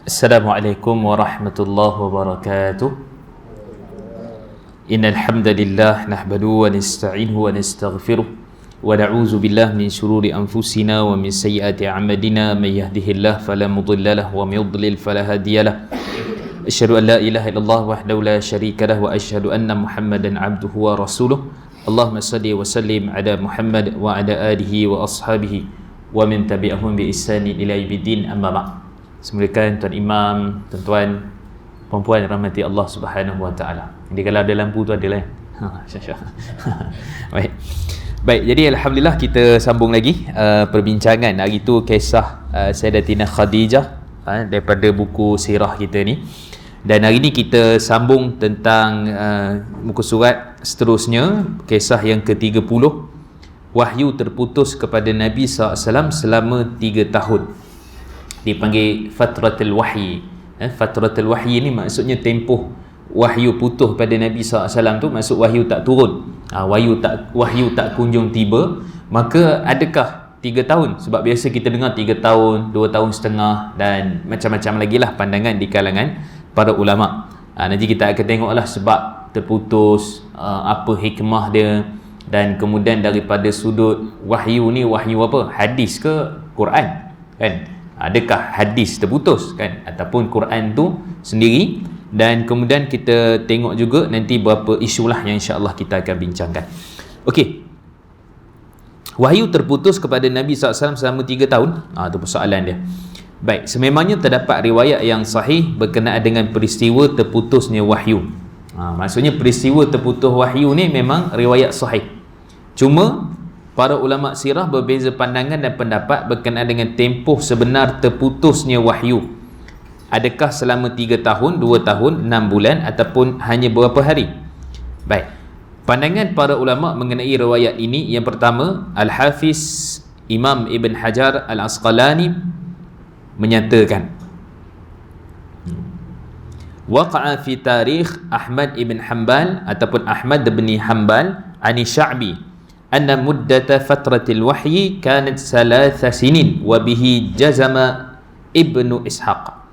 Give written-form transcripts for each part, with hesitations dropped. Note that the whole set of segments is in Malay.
Assalamualaikum warahmatullahi wabarakatuh. Innal hamdalillah nahmaduhu wa nasta'inuhu wa nastaghfiruh wa na'udzu billahi min shururi anfusina wa min sayyiati a'malina may yahdihillahu fala mudilla lahu wa may yudlil fala hadiyalah. Asyhadu an la ilaha illallah wahdahu la syarika lahu wa asyhadu anna Muhammadan 'abduhu wa rasuluh. Allahumma shalli wa sallim ala Muhammad wa ala alihi wa ashabihi wa min tabi'ahum bi ihsanin ila yaumiddin, amma ba'd. Semuliakan Tuan Imam, tuan-tuan, puan-puan rahmati Allah Subhanahu wa taala. Jadi kalau ada lampu tu adalah baik. Baik, jadi alhamdulillah kita sambung lagi perbincangan. Hari tu kisah Sayyidatina Khadijah daripada buku sirah kita ni. Dan hari ni kita sambung tentang muka surat seterusnya, kisah yang ke-30. Wahyu terputus kepada Nabi SAW selama 3 tahun. Dipanggil fatratul wahyi. Fatratul wahyi ni maksudnya tempoh wahyu putus pada Nabi SAW tu, maksud wahyu tak turun, wahyu tak kunjung tiba. Maka adakah 3 tahun? Sebab biasa kita dengar 3 tahun, 2 tahun setengah dan macam-macam lagi lah pandangan di kalangan para ulama. Nanti kita akan tengoklah sebab terputus, apa hikmah dia, dan kemudian daripada sudut wahyu ni, wahyu apa? Hadis ke Quran? Kan? Adakah hadis terputus kan, ataupun Quran tu sendiri? Dan kemudian kita tengok juga nanti berapa isulah yang insya-Allah kita akan bincangkan. Okey. Wahyu terputus kepada Nabi SAW selama 3 tahun. Itu persoalan dia. Baik, sememangnya terdapat riwayat yang sahih berkenaan dengan peristiwa terputusnya wahyu. Maksudnya peristiwa terputus wahyu ni memang riwayat sahih. Cuma para ulama sirah berbeza pandangan dan pendapat berkenaan dengan tempoh sebenar terputusnya wahyu. Adakah selama 3 tahun, 2 tahun, 6 bulan ataupun hanya beberapa hari? Baik. Pandangan para ulama mengenai riwayat ini, yang pertama, Al-Hafiz Imam Ibn Hajar Al-Asqalani menyatakan waqa'a fi tarikh Ahmad ibn Hanbal ataupun Ahmad bin Hanbal ani Sya'bi anna muddata fatratil wahyi kanat 3 sinin wa bihi jazama Ibnu Ishaq.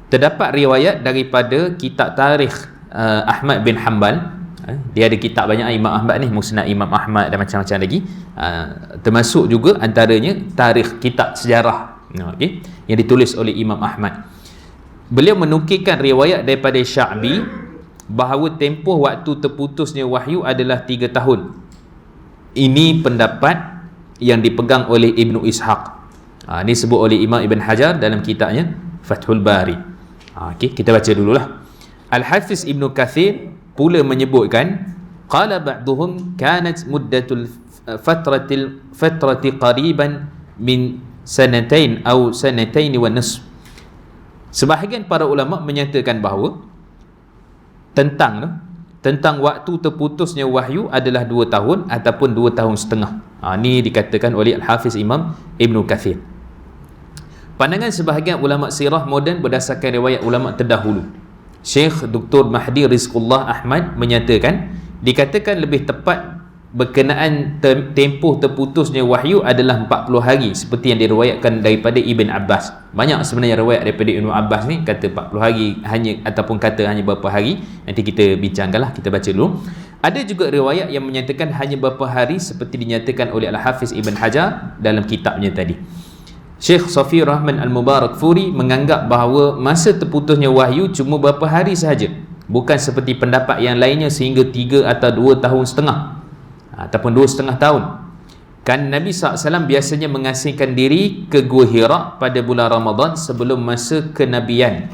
Terdapat riwayat daripada kitab tarikh Ahmad bin Hanbal. Dia ada kitab banyak, Imam Ahmad ni, Musnad Imam Ahmad dan macam-macam lagi. Termasuk juga antaranya tarikh, kitab sejarah, okay, yang ditulis oleh Imam Ahmad. Beliau menukilkan riwayat daripada Sya'bi bahawa tempoh waktu terputusnya wahyu adalah 3 tahun. Ini pendapat yang dipegang oleh Ibnu Ishaq. Ini sebut oleh Imam Ibn Hajar dalam kitabnya Fathul Bari. Okay, kita baca dululah. Al-Hafiz Ibnu Kathir pula menyebutkan qala ba'duhum kanat muddatul fatrati qariban min sanatain atau sanatain wa nisf. Sebahagian para ulama menyatakan bahawa tentang waktu terputusnya wahyu adalah 2 tahun ataupun 2 tahun setengah. Ini dikatakan oleh Al-Hafiz Imam Ibnu Kathir. Pandangan sebahagian ulama sirah moden berdasarkan riwayat ulama terdahulu, Syekh Dr. Mahdi Rizqullah Ahmad menyatakan dikatakan lebih tepat berkenaan tempoh terputusnya wahyu adalah 40 hari seperti yang diriwayatkan daripada Ibn Abbas. Banyak sebenarnya riwayat daripada Ibn Abbas ni kata 40 hari hanya, ataupun kata hanya berapa hari. Nanti kita bincangkanlah, kita baca dulu. Ada juga riwayat yang menyatakan hanya berapa hari seperti dinyatakan oleh Al-Hafiz Ibn Hajar dalam kitabnya tadi. Syekh Safi Rahman Al-Mubarakfuri menganggap bahawa masa terputusnya wahyu cuma berapa hari sahaja, bukan seperti pendapat yang lainnya sehingga 3 atau 2 tahun setengah ataupun 2,5 tahun. Kan Nabi SAW biasanya mengasingkan diri ke Gua Hira pada bulan Ramadan sebelum masa kenabian.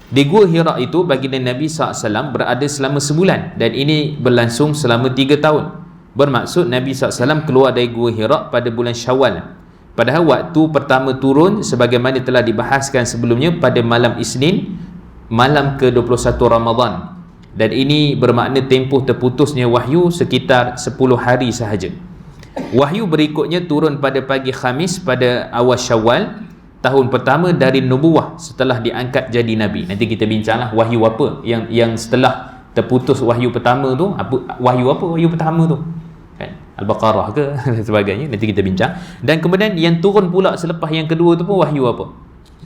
Di Gua Hira itu baginda Nabi SAW berada selama sebulan, dan ini berlangsung selama 3 tahun. Bermaksud Nabi SAW keluar dari Gua Hira pada bulan Syawal. Padahal waktu pertama turun sebagaimana telah dibahaskan sebelumnya pada malam Isnin, malam ke-21 Ramadan. Dan ini bermakna tempoh terputusnya wahyu sekitar 10 hari sahaja. Wahyu berikutnya turun pada pagi Khamis pada awal Syawal, tahun pertama dari nubuwah setelah diangkat jadi Nabi. Nanti kita bincanglah wahyu apa yang setelah terputus wahyu pertama tu. Wahyu apa wahyu pertama tu? Al-Baqarah ke sebagainya, nanti kita bincang. Dan kemudian yang turun pula selepas yang kedua tu pun wahyu apa?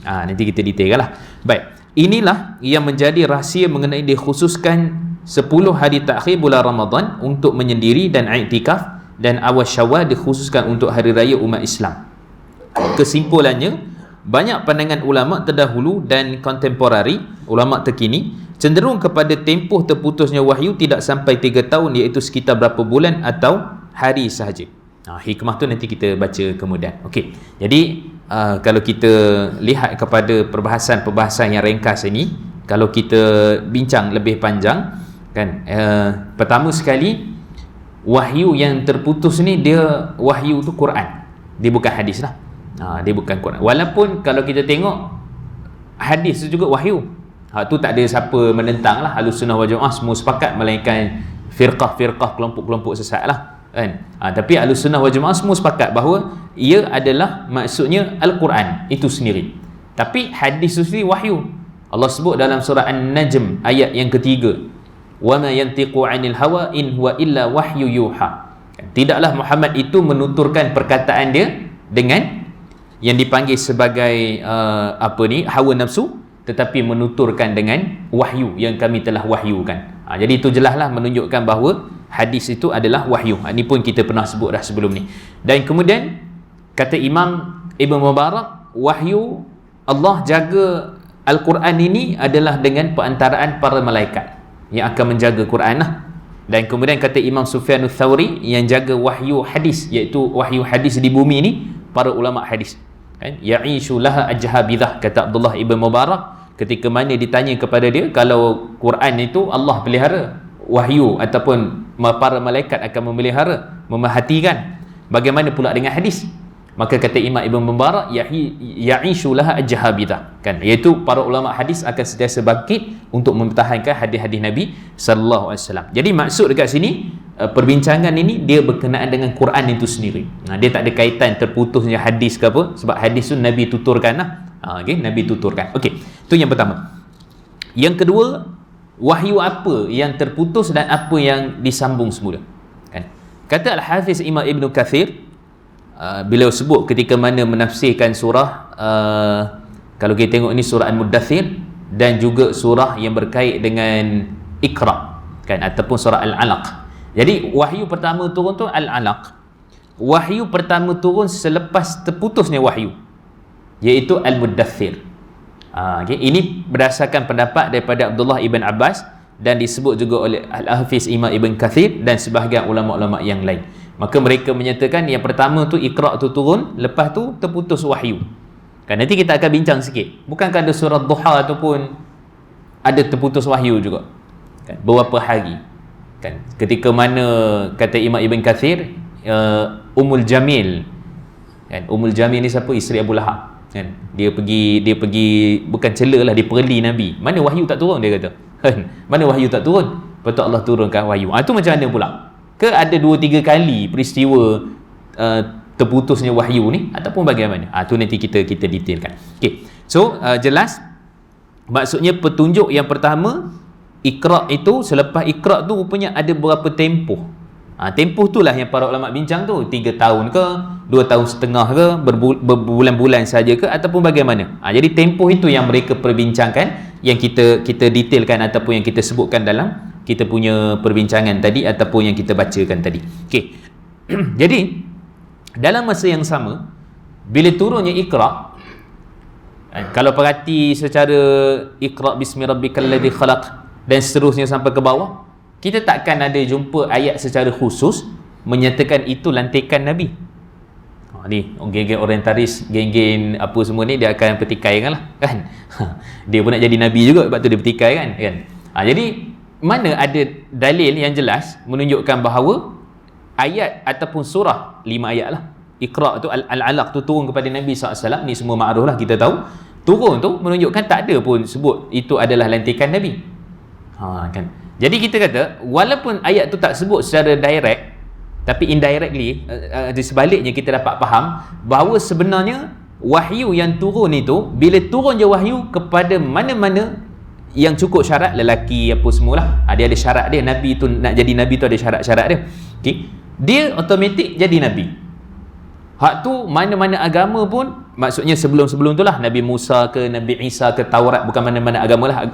Nanti kita detailkan lah. Baik, inilah yang menjadi rahsia mengenai dikhususkan 10 hari takhir bulan Ramadan untuk menyendiri dan i'tikaf, dan awal Syawal dikhususkan untuk hari raya umat Islam. Kesimpulannya, banyak pandangan ulama terdahulu dan kontemporari, ulama terkini cenderung kepada tempoh terputusnya wahyu tidak sampai 3 tahun, iaitu sekitar berapa bulan atau hari sahaja. Hikmah tu nanti kita baca kemudian. Okey. Jadi kalau kita lihat kepada perbahasan yang ringkas ini, kalau kita bincang lebih panjang kan, pertama sekali wahyu yang terputus ni, dia wahyu tu Quran, dia bukan hadis lah. Dia bukan Quran, walaupun kalau kita tengok hadis tu juga wahyu. Tu tak ada siapa menentang lah. Ahlussunnah wal Jamaah semua sepakat, melainkan firqah-firqah, kelompok-kelompok sesat lah kan. Tapi Ahlussunnah wal Jamaah semua sepakat bahawa ia adalah maksudnya Al-Quran itu sendiri. Tapi hadis itu sendiri wahyu. Allah sebut dalam surah An-Najm ayat yang ketiga, wa ma yantiqu 'anil hawa in huwa illa wahyu yuha. Tidaklah Muhammad itu menuturkan perkataan dia dengan yang dipanggil sebagai hawa nafsu, tetapi menuturkan dengan wahyu yang kami telah wahyukan. Jadi itu jelaslah menunjukkan bahawa hadis itu adalah wahyu. Ini pun kita pernah sebut dah sebelum ni. Dan kemudian kata Imam Ibn Mubarak, wahyu Allah jaga Al-Quran ini adalah dengan perantaraan para malaikat yang akan menjaga Quran lah. Dan kemudian kata Imam Sufyan Ats-Tsauri, yang jaga wahyu hadis, iaitu wahyu hadis di bumi ni para ulama hadis kan. Ya'ishu laha ajhabidah, kata Abdullah Ibn Mubarak ketika mana ditanya kepada dia, kalau Quran itu Allah pelihara, wahyu ataupun para malaikat akan memelihara, memerhatikan, bagaimana pula dengan hadis? Maka kata Imam Ibn Mubarak, ya'ishu laha ajhabidah kan, iaitu para ulama hadis akan sentiasa bangkit untuk mempertahankan hadis-hadis Nabi sallallahu alaihi wasallam. Jadi maksud dekat sini, perbincangan ini dia berkenaan dengan Quran itu sendiri. Dia tak ada kaitan terputusnya hadis ke apa, sebab hadis tu Nabi tuturkan lah. Nabi tuturkan. Okey, itu yang pertama. Yang kedua, wahyu apa yang terputus dan apa yang disambung semula kan. Kata Al-Hafiz Imam Ibn Kathir, beliau sebut ketika mana menafsirkan surah, kalau kita tengok ini surah Al-Muddathir dan juga surah yang berkait dengan Iqra kan, ataupun surah Al-Alaq. Jadi wahyu pertama turun tu Al-Alaq. Wahyu pertama turun selepas terputusnya wahyu, iaitu Al-Muddathir. Ini berdasarkan pendapat daripada Abdullah Ibn Abbas dan disebut juga oleh Al-Hafiz Imam Ibn Kathir dan sebahagian ulama-ulama yang lain. Maka mereka menyatakan yang pertama tu Iqra tu turun, lepas tu terputus wahyu kan. Nanti kita akan bincang sikit, bukankah ada surah Duha ataupun ada terputus wahyu juga kan, beberapa hari kan, ketika mana kata Imam Ibn Kathir, Ummul Jamil kan, Ummul Jamil ni siapa? Isteri Abu Lahab kan. Dia pergi bukan cela lah, dia perli Nabi. Mana wahyu tak turun, dia kata kan, mana wahyu tak turun, patut Allah turunkan wahyu. Itu macam mana pula? Ke ada 2-3 kali peristiwa terputusnya wahyu ni, ataupun bagaimana? Tu nanti kita detailkan. Okey. So jelas maksudnya petunjuk yang pertama Iqra itu, selepas Iqra tu rupanya ada berapa tempoh. Tempoh itulah yang para ulama bincang tu, 3 tahun ke, 2 tahun setengah ke, berbulan-bulan saja ke, ataupun bagaimana. Jadi tempoh itu yang mereka perbincangkan, yang kita detailkan ataupun yang kita sebutkan dalam kita punya perbincangan tadi ataupun yang kita bacakan tadi. Okey. Jadi dalam masa yang sama, bila turunnya Iqra, kalau perhati secara Iqra bismi rabbikal ladzi khalaq dan seterusnya sampai ke bawah, kita takkan ada jumpa ayat secara khusus menyatakan itu lantikan Nabi. Ni geng-geng orientalis, geng-geng apa semua ni, dia akan pertikaikan lah kan. Dia pun nak jadi Nabi juga, sebab tu dia pertikai kan. Jadi mana ada dalil yang jelas menunjukkan bahawa ayat ataupun surah, 5 ayat lah Iqra tu, Al-Alaq tu turun kepada Nabi SAW, ni semua ma'ruf lah, kita tahu. Turun tu menunjukkan tak ada pun sebut itu adalah lantikan Nabi. Kan. Jadi kita kata, walaupun ayat tu tak sebut secara direct, tapi indirectly, di sebaliknya kita dapat faham bahawa sebenarnya wahyu yang turun itu, bila turun je wahyu kepada mana-mana yang cukup syarat, lelaki apa semualah, dia ada syarat dia. Nabi tu nak jadi Nabi tu ada syarat-syarat dia. Okay. Dia automatik jadi Nabi. Hak tu mana-mana agama pun, maksudnya sebelum-sebelum tu lah, Nabi Musa ke Nabi Isa ke Taurat, bukan mana-mana agama lah,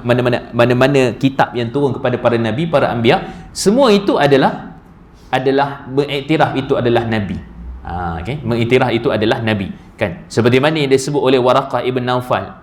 mana-mana kitab yang turun kepada para nabi, para anbiya, semua itu adalah mengiktiraf itu adalah nabi. Okay? Mengiktiraf itu adalah nabi, kan? Seperti mana yang disebut oleh Waraqah ibn Naufal.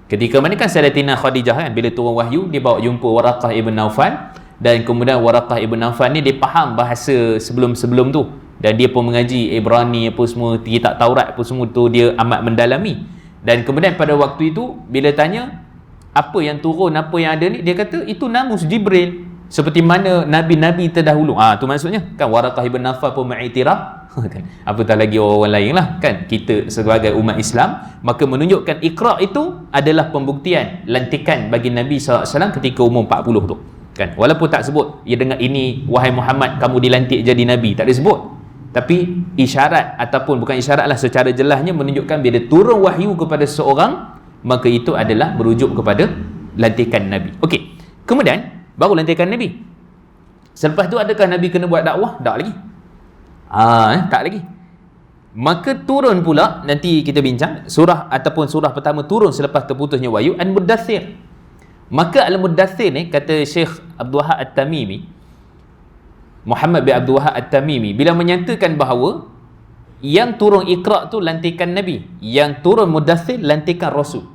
Ketika mana kan Sayyidatina Khadijah kan, bila turun wahyu dia bawa jumpa Waraqah ibn Naufal, dan kemudian Waraqah ibn Naufal ni dia faham bahasa sebelum-sebelum tu, dan dia pun mengaji Ibrani apa semua, kitab Taurat apa semua tu dia amat mendalami. Dan kemudian pada waktu itu bila tanya apa yang turun, apa yang ada ni, dia kata itu namus Jibril, seperti mana nabi-nabi terdahulu. Tu maksudnya kan Waraqah ibn Naufal pun mengiktiraf kan, apatah lagi orang lain lah kan. Kita sebagai umat Islam, maka menunjukkan Iqra itu adalah pembuktian lantikan bagi Nabi SAW ketika umur 40 tu kan. Walaupun tak sebut ya dengan ini, wahai Muhammad kamu dilantik jadi nabi, tak disebut, tapi isyarat ataupun bukan isyarat lah, secara jelasnya menunjukkan bila turun wahyu kepada seorang, maka itu adalah merujuk kepada lantikan Nabi. Okey, kemudian baru lantikan Nabi. Selepas tu adakah Nabi kena buat dakwah? Tak lagi. Tak lagi. Maka turun pula, nanti kita bincang, surah ataupun surah pertama turun selepas terputusnya wahyu, Al-Muddathir. Maka Al-Muddathir ni, kata Syekh Abdul Wahab At-Tamimi, Muhammad bin Abdul Wahab At-Tamimi, bila menyatakan bahawa yang turun Iqra tu lantikan Nabi, yang turun Muddathir lantikan Rasul.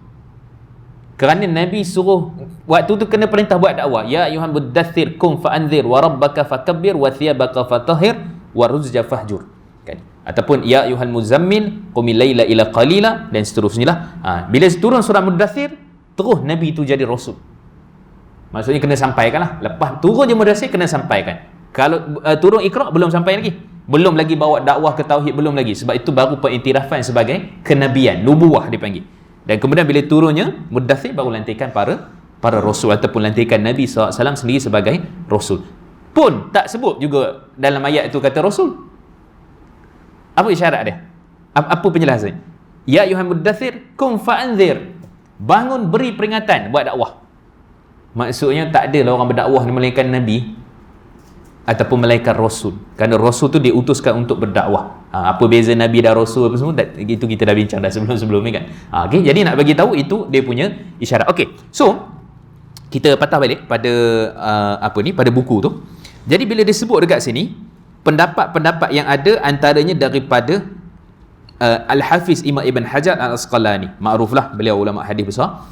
Kerana Nabi suruh waktu tu kena perintah buat dakwah, ya ayyuhan muddathir kum fa'anzir wa rabbaka fakabbir wa thiyabaka fatahhir wa ruzja fahjur, kan? Ataupun ya ayyuhal muzammil qumil laila ila qalila, dan seterusnya lah. Bila turun surah Muddathir, terus Nabi itu jadi Rasul. Maksudnya kena sampaikan lah. Lepas turun je Muddathir kena sampaikan. Kalau turun Iqra belum sampai lagi, belum lagi bawa dakwah ke tauhid, belum lagi. Sebab itu baru pengiktirafan sebagai kenabian, nubuwah dipanggil. Dan kemudian bila turunnya Muddathir, baru lantikan para rasul ataupun lantikan Nabi SAW sendiri sebagai Rasul. Pun tak sebut juga dalam ayat itu kata Rasul. Apa isyarat dia? Apa penjelasan? Ya ayyuhan muddathir kum fa'anzir, bangun beri peringatan, buat dakwah. Maksudnya tak adalah orang berdakwah melainkan Nabi ataupun melainkan Rasul. Kerana Rasul tu diutuskan untuk berdakwah. Apa beza Nabi dan Rasul apa semua, itu kita dah bincang dah sebelum-sebelum ni kan. Okay? Jadi nak bagi tahu itu dia punya isyarat. Okey. So kita patah balik pada pada buku tu. Jadi bila disebut dekat sini pendapat-pendapat yang ada, antaranya daripada Al-Hafiz Imam Ibn Hajar Al-Asqalani, makruflah beliau ulama hadis besar.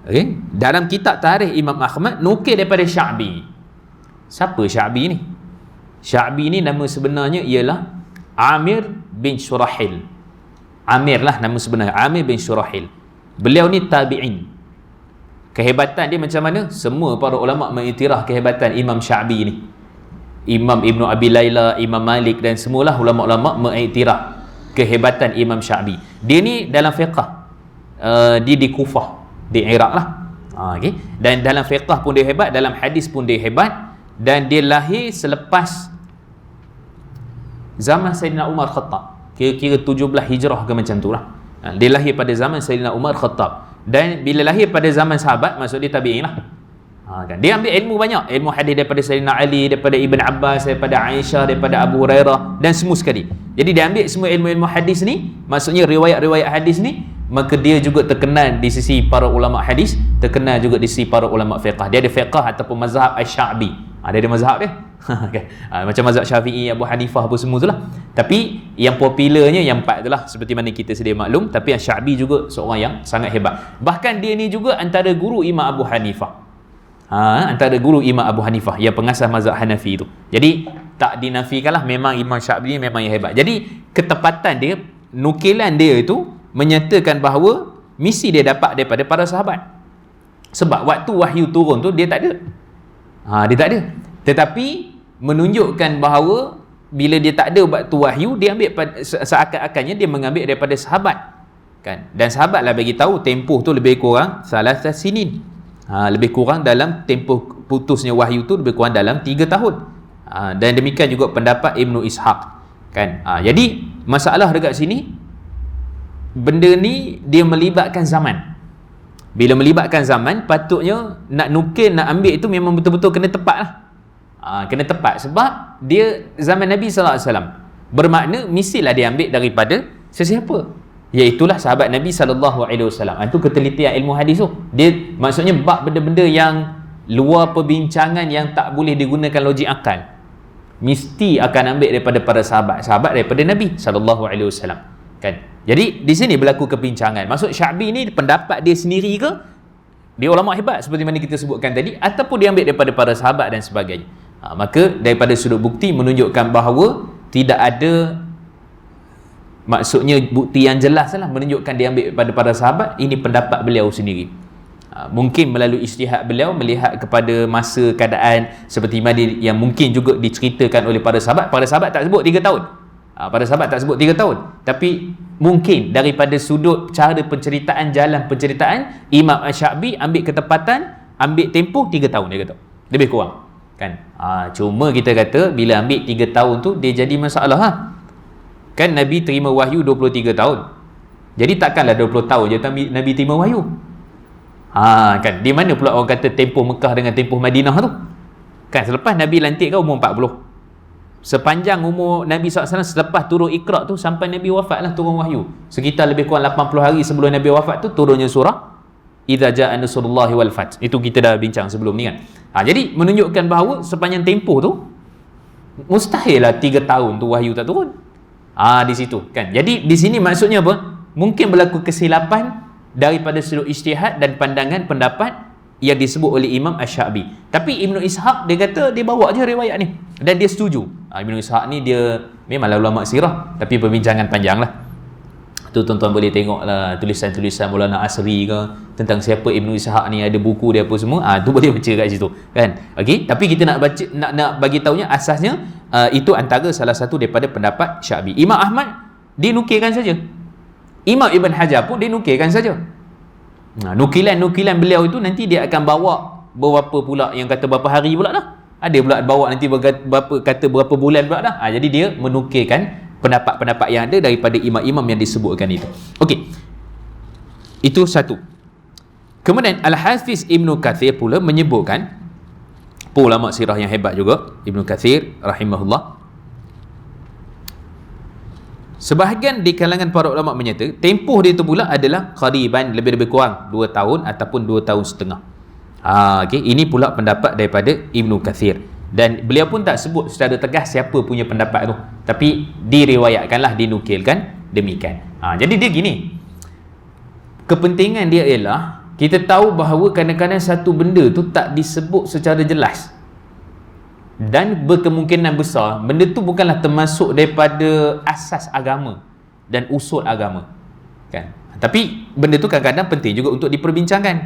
Okay? Dalam kitab Tarikh Imam Ahmad nukil daripada Sya'bi. Siapa Sya'bi ni? Sya'bi ni nama sebenarnya ialah Amir bin Shurahil. Amir lah nama sebenarnya, Amir bin Shurahil. Beliau ni tabi'in. Kehebatan dia macam mana? Semua para ulama mengiktiraf kehebatan Imam Sya'bi ni. Imam Ibn Abi Layla, Imam Malik dan semualah ulama-ulama mengiktiraf kehebatan Imam Sya'bi. Dia ni dalam fiqah, dia di Kufah, di Iraq lah. Okay? Dan dalam fiqah pun dia hebat, dalam hadis pun dia hebat. Dan dia lahir selepas zaman Sayyidina Umar Khattab, kira-kira 17 Hijrah ke macam tu lah. Dia lahir pada zaman Sayyidina Umar Khattab. Dan bila lahir pada zaman sahabat, maksud dia tabi'in lah. Kan? Dia ambil ilmu banyak, ilmu hadis daripada Sayyidina Ali, daripada Ibn Abbas, daripada Aisyah, daripada Abu Hurairah dan semua sekali. Jadi dia ambil semua ilmu-ilmu hadis ni, maksudnya riwayat-riwayat hadis ni, maka dia juga terkenal di sisi para ulama hadis, terkenal juga di sisi para ulama fiqah. Dia ada fiqah ataupun mazhab Asy-Sya'bi. Dia ada mazhab dia. Okay. Macam mazhab Syafi'i, Abu Hanifah apa semua tu lah. Tapi yang popularnya yang 4 tu lah, seperti mana kita sedia maklum. Tapi yang Sya'bi juga seorang yang sangat hebat. Bahkan dia ni juga antara guru Imam Abu Hanifah. Antara guru Imam Abu Hanifah yang pengasas mazhab Hanafi tu. Jadi tak dinafikan lah, memang Imam Sya'bi memang yang hebat. Jadi ketepatan dia, nukilan dia itu menyatakan bahawa misi dia dapat daripada para sahabat. Sebab waktu wahyu turun tu dia tak ada. Dia tak ada. Tetapi menunjukkan bahawa bila dia tak ada waktu wahyu, dia ambil seakan-akannya dia mengambil daripada sahabat, kan? Dan sahabatlah bagi tahu tempoh tu lebih kurang salasah sinin. Lebih kurang dalam tempoh putusnya wahyu tu lebih kurang dalam 3 tahun. Dan demikian juga pendapat Ibnu Ishaq, kan? Jadi masalah dekat sini, benda ni dia melibatkan zaman. Bila melibatkan zaman, patutnya nak nukil, nak ambil itu memang betul-betul kena tepat lah. Kena tepat sebab dia zaman Nabi SAW. bermakna mestilah dia ambil daripada sesiapa, iaitulah sahabat Nabi SAW. Itu ketelitian ilmu hadis tu. Dia maksudnya bab benda-benda yang luar perbincangan, yang tak boleh digunakan logik akal, mesti akan ambil daripada para sahabat daripada Nabi SAW, kan. Jadi di sini berlaku kepincangan. Maksud Sya'bi ni pendapat dia sendiri ke, dia ulama hebat seperti mana kita sebutkan tadi, ataupun dia ambil daripada para sahabat dan sebagainya. Maka daripada sudut bukti menunjukkan bahawa tidak ada, maksudnya bukti yang jelas lah menunjukkan dia ambil daripada para sahabat. Ini pendapat beliau sendiri. Mungkin melalui ijtihad beliau melihat kepada masa keadaan seperti mana yang mungkin juga diceritakan oleh para sahabat. Para sahabat tak sebut 3 tahun. Para sahabat tak sebut 3 tahun. Tapi mungkin daripada sudut cara penceritaan, jalan penceritaan, Imam Asy-Sya'bi ambil ketepatan, ambil tempoh 3 tahun, dia kata. Lebih kurang, kan. Cuma kita kata bila ambil 3 tahun tu dia jadi masalah, kan. Nabi terima wahyu 23 tahun. Jadi takkanlah 20 tahun je Nabi terima wahyu. Kan, di mana pula orang kata tempoh Mekah dengan tempoh Madinah tu? Kan selepas Nabi lantik kan umur 40. Sepanjang umur Nabi SAW selepas turun Iqra tu sampai Nabi wafat lah turun wahyu. Sekitar lebih kurang 80 hari sebelum Nabi wafat tu turunnya surah Idza jaa nasrullahi wal fath. Itu kita dah bincang sebelum ni, kan. Jadi menunjukkan bahawa sepanjang tempoh tu mustahil lah 3 tahun tu wahyu tak turun. Di situ, kan. Jadi di sini maksudnya apa? Mungkin berlaku kesilapan daripada sudut ijtihad dan pandangan pendapat yang disebut oleh Imam Asy-Sya'bi. Tapi Ibnu Ishaq dia kata dia bawa je riwayat ni dan dia setuju. Ibnu Ishaq ni dia memanglah ulama sirah, tapi perbincangan panjang lah. Tu tuan-tuan boleh tengok lah tulisan-tulisan Maulana Asri ke tentang siapa Ibnu Ishaq ni, ada buku dia apa semua. Tu boleh baca kat situ, kan. Okey, tapi kita nak baca, nak bagi tahunya asasnya itu antara salah satu daripada pendapat Sya'bi. Imam Ahmad dia nukilkan saja. Imam Ibn Hajar pun dia nukilkan saja. Nukilan-nukilan beliau itu nanti dia akan bawa berapa pula yang kata berapa hari pula dah. Ada pula bawa nanti kata berapa bulan pula dah. Jadi dia menukilkan pendapat-pendapat yang ada daripada imam-imam yang disebutkan itu. Okey. Itu satu. Kemudian Al-Hafiz Ibnu Katsir pula menyebutkan, ulama sirah yang hebat juga, Ibnu Katsir rahimahullah. Sebahagian di kalangan para ulama menyata tempoh dia itu pula adalah qariban, lebih-lebih kurang 2 tahun ataupun 2 tahun setengah. Okey, ini pula pendapat daripada Ibnu Katsir. Dan beliau pun tak sebut secara tegas siapa punya pendapat tu, tapi diriwayatkanlah, dinukilkan demikian. Jadi dia gini, kepentingan dia ialah kita tahu bahawa kadang-kadang satu benda tu tak disebut secara jelas, dan berkemungkinan besar benda tu bukanlah termasuk daripada asas agama dan usul agama, kan. Tapi benda tu kadang-kadang penting juga untuk diperbincangkan,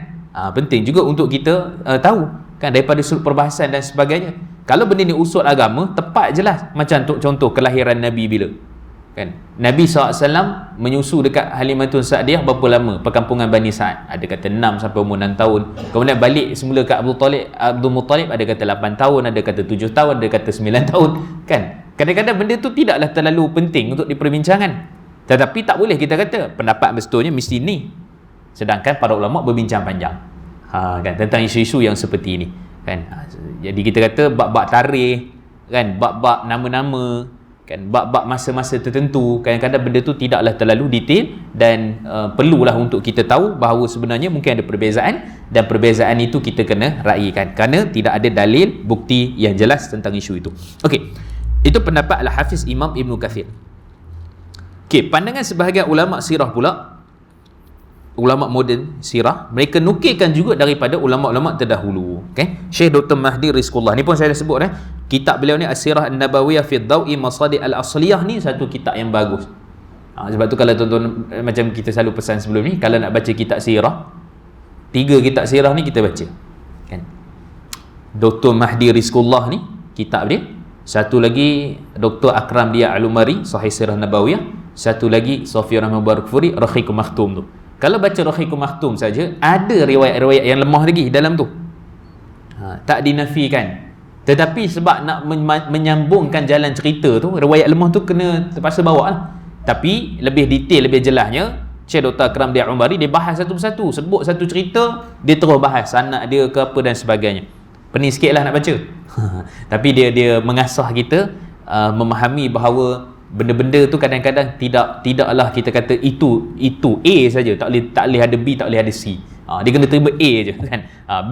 penting juga untuk kita tahu, kan, daripada sudut perbahasan dan sebagainya. Kalau benda ni usul agama, tepat jelas. Macam untuk contoh kelahiran Nabi bila, kan. Nabi SAW menyusu dekat Halimatun Sa'diyah berapa lama? Perkampungan Bani Sa'ad, ada kata 6 sampai umur 6 tahun. Kemudian balik semula ke Abdul Muttalib, ada kata 8 tahun, ada kata 7 tahun, ada kata 9 tahun, kan. Kadang-kadang benda tu tidaklah terlalu penting untuk diperbincangkan, tetapi tak boleh kita kata pendapat bestulnya mesti ni, sedangkan para ulama berbincang panjang, kan, tentang isu-isu yang seperti ini, kan. Jadi kita kata bab-bab tarikh, kan, bab-bab nama-nama, kan, bab-bab masa-masa tertentu, kadang-kadang benda tu tidaklah terlalu detail, dan perlulah untuk kita tahu bahawa sebenarnya mungkin ada perbezaan, dan perbezaan itu kita kena raikan kerana tidak ada dalil bukti yang jelas tentang isu itu. Okey, itu pendapat Al-Hafiz Imam Ibnu Katsir. Okey, pandangan sebahagian ulama sirah pula, ulama moden sirah, mereka nukilkan juga daripada ulama-ulama terdahulu. Okay? Syekh Dr. Mahdi Rizqullah ni pun saya dah sebut, kitab beliau ni As-Sirah An-Nabawiyah fi Dawi Masadir Al-Asliyah ni satu kitab yang bagus. Sebab tu kalau tuan-tuan, macam kita selalu pesan sebelum ni, kalau nak baca kitab sirah, 3 kitab sirah ni kita baca, kan. Dr. Mahdi Rizqullah ni kitab dia, satu lagi Dr. Akram Dia Al-Umari Sahih Sirah Nabawiyah, satu lagi Safiyur Rahman Barakfuri Rakhikum Makhtum tu. Kalau baca Rakhikum Makhtum saja, ada riwayat-riwayat yang lemah lagi dalam tu, tak dinafikan. Tetapi sebab nak menyambungkan jalan cerita tu, riwayat lemah tu kena terpaksa bawa lah. Tapi lebih detail, lebih jelasnya, Syekh Dr. Akram Dia Umari dia bahas satu persatu, sebut satu cerita, dia terus bahas sanad dia ke apa dan sebagainya. Pening sikit lah nak baca. Tapi dia mengasah kita memahami bahawa benda-benda tu kadang-kadang tidaklah kita kata itu A saja, tak boleh ada B, tak boleh ada C. Dia kena terima A je kan.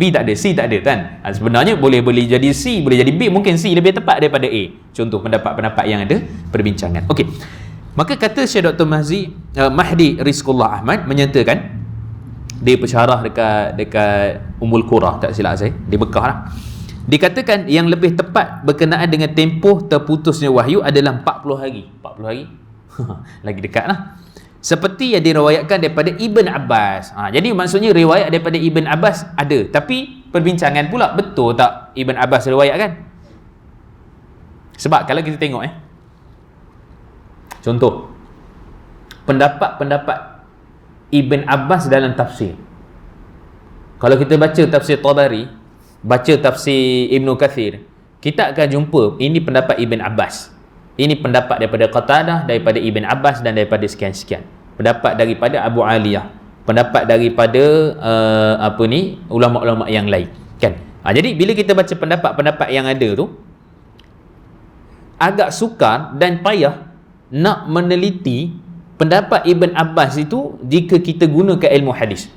B tak ada, C tak ada kan. Sebenarnya boleh jadi C, boleh jadi B, mungkin C lebih tepat daripada A. Contoh pendapat-pendapat yang ada perbincangan. Okey. Maka kata Syekh Dr. Mahdi Rizqullah Ahmad menyatakan, dia pensyarah dekat Ummul Qura, tak silap saya, di Mekah lah. Dikatakan yang lebih tepat berkenaan dengan tempoh terputusnya wahyu adalah 40 hari. 40 hari? Lagi dekat lah. Seperti yang diriwayatkan daripada Ibn Abbas. Jadi maksudnya riwayat daripada Ibn Abbas ada, tapi perbincangan pula, betul tak Ibn Abbas riwayatkan? Sebab kalau kita tengok contoh pendapat Ibn Abbas dalam tafsir. Kalau kita baca tafsir Tabari, baca tafsir Ibn Kathir, kita akan jumpa ini pendapat Ibn Abbas, ini pendapat daripada Qatadah, daripada Ibn Abbas dan daripada sekian-sekian. Pendapat daripada Abu Aliyah, pendapat daripada ulama-ulama yang lain kan. Jadi bila kita baca pendapat-pendapat yang ada tu, agak sukar dan payah nak meneliti pendapat Ibn Abbas itu jika kita gunakan ilmu hadis.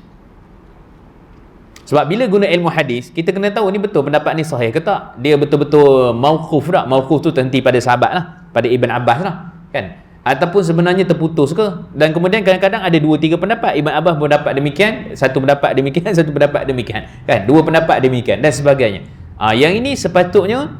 Sebab bila guna ilmu hadis, kita kena tahu ni betul pendapat ni sahih ke tak, dia betul-betul mauquf tak. Mauquf tu terhenti pada sahabat lah, pada Ibn Abbas lah kan, ataupun sebenarnya terputus ke. Dan kemudian kadang-kadang ada 2-3 pendapat. Ibn Abbas berpendapat demikian, satu pendapat demikian, satu pendapat demikian kan, 2 pendapat demikian dan sebagainya. Yang ini sepatutnya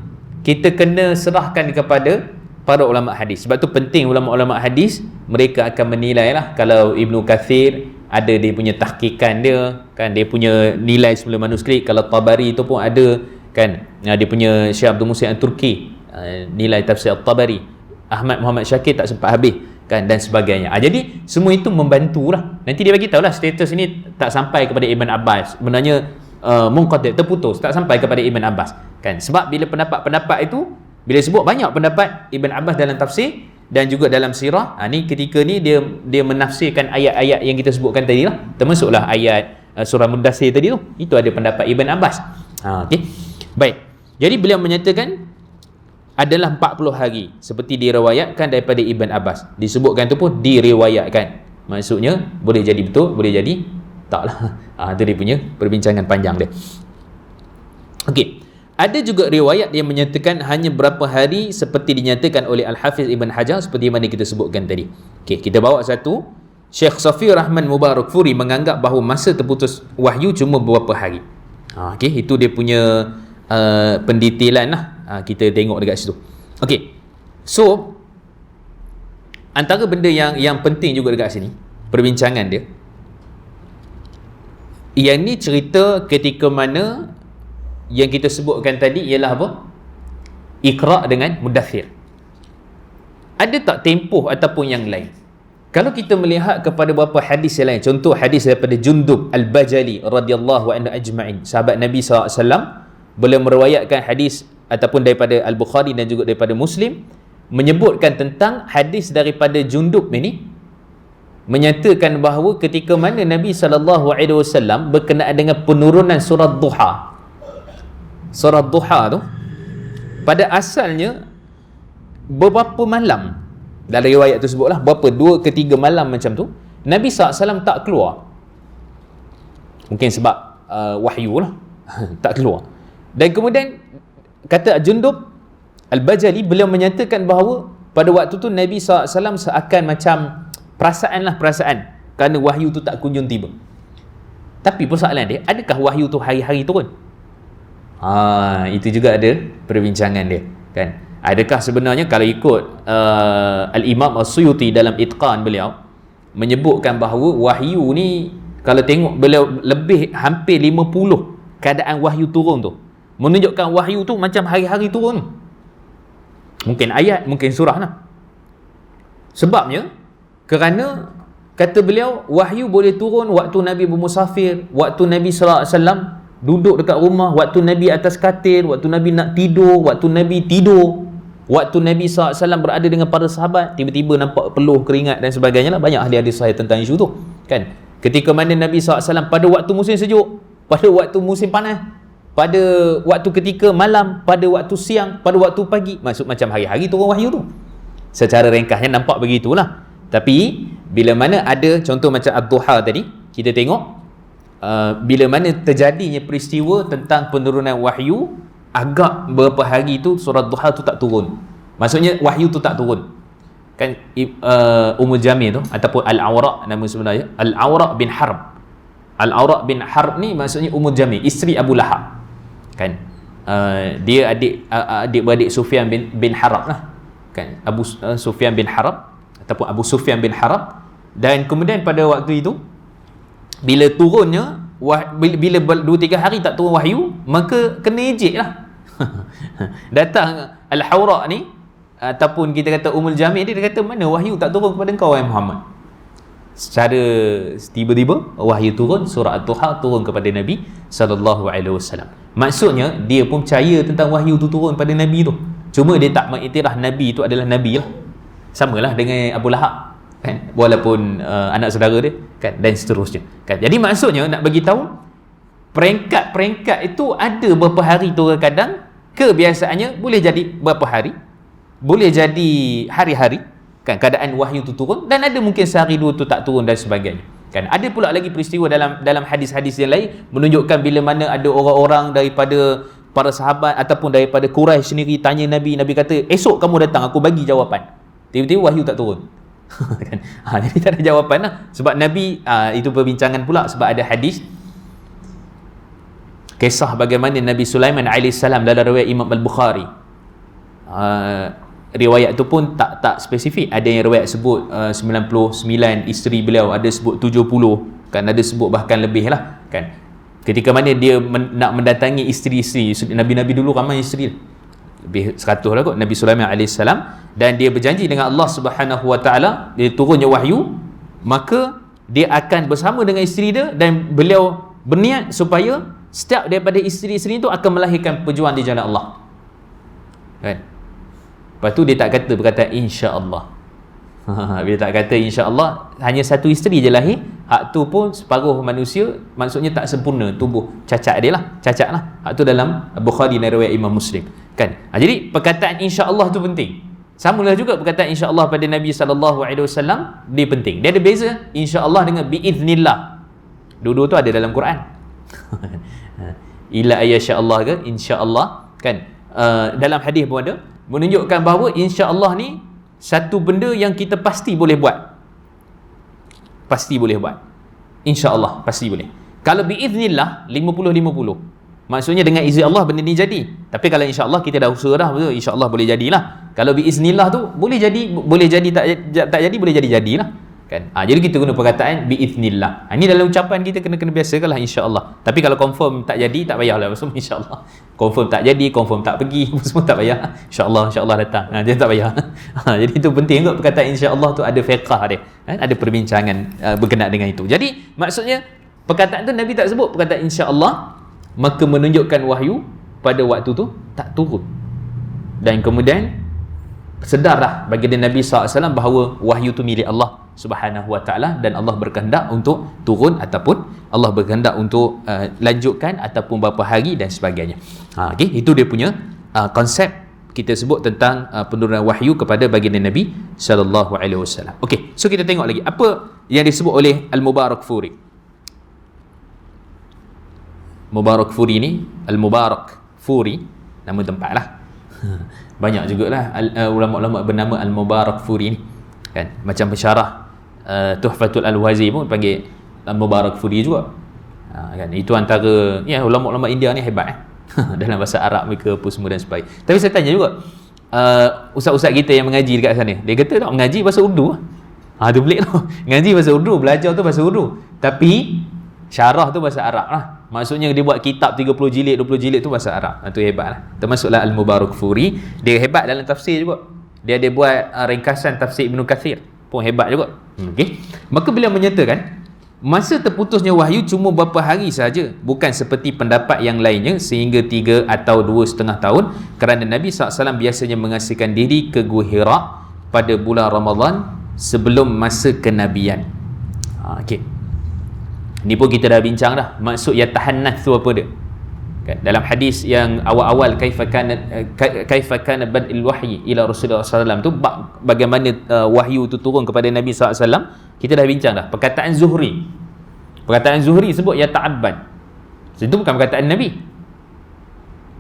kita kena serahkan kepada para ulama hadis. Sebab tu penting ulama-ulama hadis, mereka akan menilai lah. Kalau Ibnu Kathir ada dia punya tahqiqan dia kan, dia punya nilai sebelum manuskrip. Kalau Tabari itu pun ada kan, dia punya Syekh Abdul Muhsin Al-Turki, nilai tafsir Tabari. Ahmad Muhammad Syakir tak sempat habis kan, dan sebagainya. Jadi semua itu membantulah. Nanti dia bagi tahulah status ini tak sampai kepada Ibn Abbas, sebenarnya munqati', terputus, tak sampai kepada Ibn Abbas kan. Sebab bila pendapat-pendapat itu, bila sebut banyak pendapat Ibn Abbas dalam tafsir dan juga dalam sirah, ni ketika ni dia menafsirkan ayat-ayat yang kita sebutkan tadi lah, termasuklah ayat surah Mudaththir tadi tu, itu ada pendapat Ibn Abbas. Okey. Baik. Jadi beliau menyatakan adalah 40 hari seperti diriwayatkan daripada Ibn Abbas. Disebutkan tu pun diriwayatkan. Maksudnya boleh jadi betul, boleh jadi taklah. Itu dia punya perbincangan panjang dia. Okey. Ada juga riwayat yang menyatakan hanya berapa hari seperti dinyatakan oleh Al-Hafiz Ibn Hajar seperti mana kita sebutkan tadi. Okey, kita bawa satu. Syekh Safi Rahman Mubarakfuri menganggap bahawa masa terputus wahyu cuma beberapa hari. Okey, itu dia punya pendetailan lah. Kita tengok dekat situ. Okey. So antara benda yang penting juga dekat sini, perbincangan dia, yang ni cerita ketika mana yang kita sebutkan tadi ialah apa? Iqra' dengan Mudaththir. Ada tak tempoh ataupun yang lain? Kalau kita melihat kepada beberapa hadis yang lain, contoh hadis daripada Jundub Al-Bajali radhiyallahu anhu ajma'in, sahabat Nabi SAW, beliau meriwayatkan hadis ataupun daripada Al-Bukhari dan juga daripada Muslim, menyebutkan tentang hadis daripada Jundub ini, menyatakan bahawa ketika mana Nabi SAW berkenaan dengan penurunan surah Duha. Surah Duha tu pada asalnya beberapa malam, dalam riwayat tu sebutlah berapa, 2 ke 3 malam macam tu, Nabi SAW tak keluar. Mungkin sebab wahyu lah tak keluar. Dan kemudian kata Jundub Al-Bajali, beliau menyatakan bahawa pada waktu tu Nabi SAW seakan macam perasaan kerana wahyu tu tak kunjung tiba. Tapi persoalan dia, adakah wahyu tu hari-hari turun? Itu juga ada perbincangan dia kan. Adakah sebenarnya kalau ikut Al-Imam As-Suyuti dalam Itqan beliau menyebutkan bahawa wahyu ni, kalau tengok beliau lebih hampir 50 keadaan wahyu turun tu, menunjukkan wahyu tu macam hari-hari turun. Mungkin ayat, mungkin surah lah. Sebabnya kerana kata beliau, wahyu boleh turun waktu Nabi bermusafir, waktu Nabi SAW duduk dekat rumah, waktu Nabi atas katil, waktu Nabi nak tidur, waktu Nabi tidur, waktu Nabi SAW berada dengan para sahabat, tiba-tiba nampak peluh, keringat dan sebagainya lah. Banyak ahli hadis sahih tentang isu tu kan. Ketika mana Nabi SAW pada waktu musim sejuk, pada waktu musim panas, pada waktu ketika malam, pada waktu siang, pada waktu pagi, maksud macam hari-hari turun wahyu tu. Secara ringkasnya nampak begitulah. Tapi bila mana ada contoh macam ad-duha tadi, kita tengok bila mana terjadinya peristiwa tentang penurunan wahyu, agak beberapa hari tu surat duha tu tak turun. Maksudnya wahyu tu tak turun. Kan Ummul Jamil tu ataupun Al-Awra' nama sebenarnya, Al-Awra' bin Harb. Al-Awra' bin Harb ni maksudnya Ummul Jamil, isteri Abu Lahab. Kan dia adik-beradik Sufyan bin Harb lah. Kan Sufyan bin Harb ataupun Abu Sufyan bin Harb. Dan kemudian pada waktu itu bila turunnya bila 2-3 hari tak turun wahyu, maka kena ejek lah. Datang Al-Hawra' ni ataupun kita kata Ummul Jamil, dia kata mana wahyu tak turun kepada engkau wahai Muhammad. Secara tiba-tiba wahyu turun, surah At-Duha turun kepada Nabi SAW. Maksudnya dia pun percaya tentang wahyu tu turun pada Nabi tu, cuma dia tak mengiktiraf Nabi tu adalah Nabi lah. Samalah dengan Abu Lahab kan, walaupun anak saudara dia kan, dan seterusnya kan. Jadi maksudnya nak bagi tahu peringkat-peringkat itu ada berapa hari tu, kadang kebiasaannya boleh jadi berapa hari, boleh jadi hari-hari kan keadaan wahyu tu turun, dan ada mungkin sehari dua tu tak turun dan sebagainya kan. Ada pula lagi peristiwa dalam hadis-hadis yang lain menunjukkan bila mana ada orang-orang daripada para sahabat ataupun daripada Quraisy sendiri tanya Nabi, Nabi kata esok kamu datang aku bagi jawapan, tiba-tiba wahyu tak turun. Kan? Jadi tak ada jawapan lah. Sebab Nabi itu perbincangan pula, sebab ada hadis kisah bagaimana Nabi Sulaiman AS dalam riwayat Imam Al-Bukhari. Riwayat tu pun tak spesifik, ada yang riwayat sebut 99 isteri beliau, ada sebut 70 kan, ada sebut bahkan lebih lah kan. Ketika mana dia nak mendatangi isteri-isteri Nabi-Nabi dulu ramai isteri, lebih 100 lah kot Nabi Sulaiman AS, dan dia berjanji dengan Allah Subhanahu Wa Taala, dia turunnya wahyu, maka dia akan bersama dengan isteri dia, dan beliau berniat supaya setiap daripada isteri-isteri itu akan melahirkan pejuang di jalan Allah kan. Lepas tu dia tak kata perkataan insya-Allah. Bila tak kata insya-Allah, hanya satu isteri je lahir, hak tu pun separuh manusia, maksudnya tak sempurna tubuh, cacat dia lah, cacat lah. Hak tu dalam Bukhari dan riwayat Imam Muslim kan. Jadi perkataan insya-Allah tu penting. Samalah juga perkataan insya-Allah pada Nabi SAW, dia penting. Dia ada beza insya-Allah dengan biiznillah. Dua-dua tu ada dalam Quran. Illa ayyasha-Allah ke insya-Allah kan. Dalam hadis pun ada menunjukkan bahawa insya-Allah ni satu benda yang kita pasti boleh buat. Pasti boleh buat. Insya-Allah pasti boleh. Kalau biiznillah 50-50. Maksudnya dengan izin Allah benda ni jadi. Tapi kalau insya-Allah kita dah usaha dah, betul insya-Allah boleh jadilah. Kalau biiznillah tu boleh jadi tak jadi, boleh jadilah kan. Jadi kita guna perkataan biiznillah. Ini dalam ucapan kita kena biasakanlah insya-Allah. Tapi kalau confirm tak jadi, tak payahlah semua insya-Allah. Confirm tak jadi, confirm tak pergi, semua tak payah. Insya-Allah datang. Dia tak payah. Jadi itu penting kot perkataan insya-Allah tu, ada fiqh dia. Ada perbincangan berkenaan dengan itu. Jadi maksudnya perkataan tu Nabi tak sebut perkataan insya-Allah, maka menunjukkan wahyu pada waktu tu tak turun. Dan kemudian sedarlah bagi Nabi SAW bahawa wahyu tu milik Allah Subhanahu Wa Taala, dan Allah berkehendak untuk turun ataupun Allah berkehendak untuk lanjutkan ataupun berapa hari dan sebagainya. Okey, itu dia punya konsep kita sebut tentang penurunan wahyu kepada baginda Nabi sallallahu alaihi wasallam. Okey, so kita tengok lagi apa yang disebut oleh Al-Mubarakfuri. Mubarakfuri ni, Al-Mubarakfuri nama tempat lah. Banyak jugalah ulama-ulama bernama Al-Mubarakfuri ni kan. Macam pensyarah Tuhfatul Al-Wazi pun panggil Al-Mubarakfuri juga kan. Itu antara ulama-ulama India ni hebat dalam bahasa Arab mereka apa semua dan sebagainya. Tapi saya tanya juga ustaz-ustaz kita yang mengaji dekat sana, dia kata tak mengaji bahasa Urdu tu pelik tu. Ngaji bahasa Urdu, belajar tu bahasa Urdu, tapi syarah tu bahasa Arab lah. Maksudnya dia buat kitab 30 jilid, 20 jilid tu bahasa Arab. Itu hebat lah. Termasuklah Al-Mubarakfuri. Dia hebat dalam tafsir juga. Dia ada buat ringkasan tafsir Ibn Kathir, pun hebat juga. Okay. Maka beliau menyatakan masa terputusnya wahyu cuma beberapa hari saja, bukan seperti pendapat yang lainnya sehingga 3 atau 2,5 tahun, kerana Nabi SAW biasanya mengasihkan diri ke Gua Hira pada bulan Ramadan sebelum masa kenabian. Okey. Ni pun kita dah bincang dah. Maksud ya tahannath tu apa dia? kan? Dalam hadis yang awal-awal kaifa kana bad'il wahyi ila Rasulullah SAW tu, bagaimana wahyu tu turun kepada Nabi SAW, kita dah bincang dah. Perkataan Zuhri sebut ya ta'abbad, itu bukan perkataan Nabi.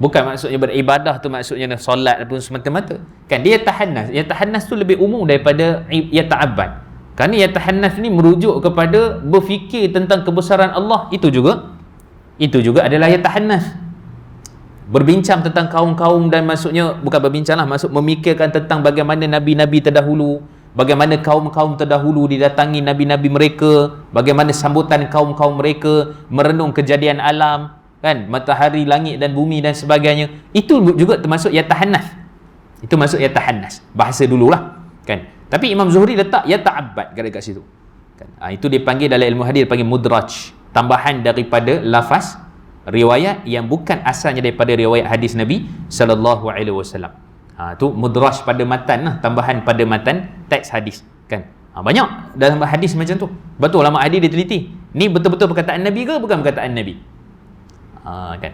Bukan maksudnya beribadah tu maksudnya solat pun semata-mata, kan? Dia tahannas tu lebih umum daripada ya ta'abbad, kerana ya tahannas ni merujuk kepada berfikir tentang kebesaran Allah. Itu juga adalah ya tahannas, berbincang tentang kaum-kaum, dan maksudnya bukan berbincang lah, maksud memikirkan tentang bagaimana nabi-nabi terdahulu, bagaimana kaum-kaum terdahulu didatangi nabi-nabi mereka, bagaimana sambutan kaum-kaum mereka, merenung kejadian alam, kan, matahari, langit dan bumi dan sebagainya. Itu juga termasuk ya tahannas. Itu masuk ya tahannas, bahasa dululah, kan. Tapi Imam Zuhri letak ya ta'abbad kat situ, kan. Itu dipanggil dalam ilmu hadis panggil mudraj, tambahan daripada lafaz riwayat yang bukan asalnya daripada riwayat hadis Nabi sallallahu alaihi wasallam. Tu mudraj pada matan lah, tambahan pada matan teks hadis, kan. Banyak dalam hadis macam tu. Betul ulama hadis dia teliti, ni betul-betul perkataan Nabi ke bukan perkataan Nabi, kan.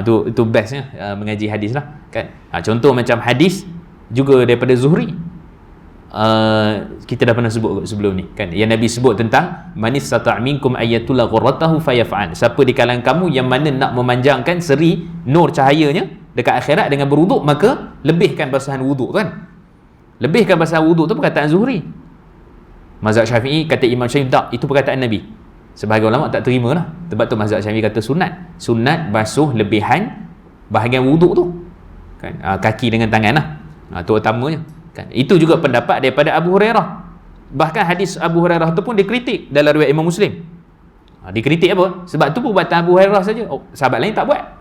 Tu bestnya mengaji hadis lah, kan. Contoh macam hadis juga daripada Zuhri, kita dah pernah sebut sebelum ni, kan, yang Nabi sebut tentang manis sata' minkum ayatullah ghurratahu fayaf'al, siapa di kalangan kamu yang mana nak memanjangkan seri nur cahayanya dekat akhirat dengan berwuduk, maka lebihkan basahan wuduk, kan. Lebihkan basahan wuduk tu perkataan Zuhri. Mazhab Syafi'i kata Imam Syafi'i tak, itu perkataan Nabi. Sebahagian ulama tak terima lah, sebab tu mazhab Syafi'i kata sunat basuh lebihan bahagian wuduk tu, kan, kaki dengan tangan lah, tu utamanya, kan. Itu juga pendapat daripada Abu Hurairah. Bahkan hadis Abu Hurairah tu pun dikritik dalam riwayat Imam Muslim. Dikritik apa? Sebab tu perbuatan Abu Hurairah saja. Sahabat lain tak buat.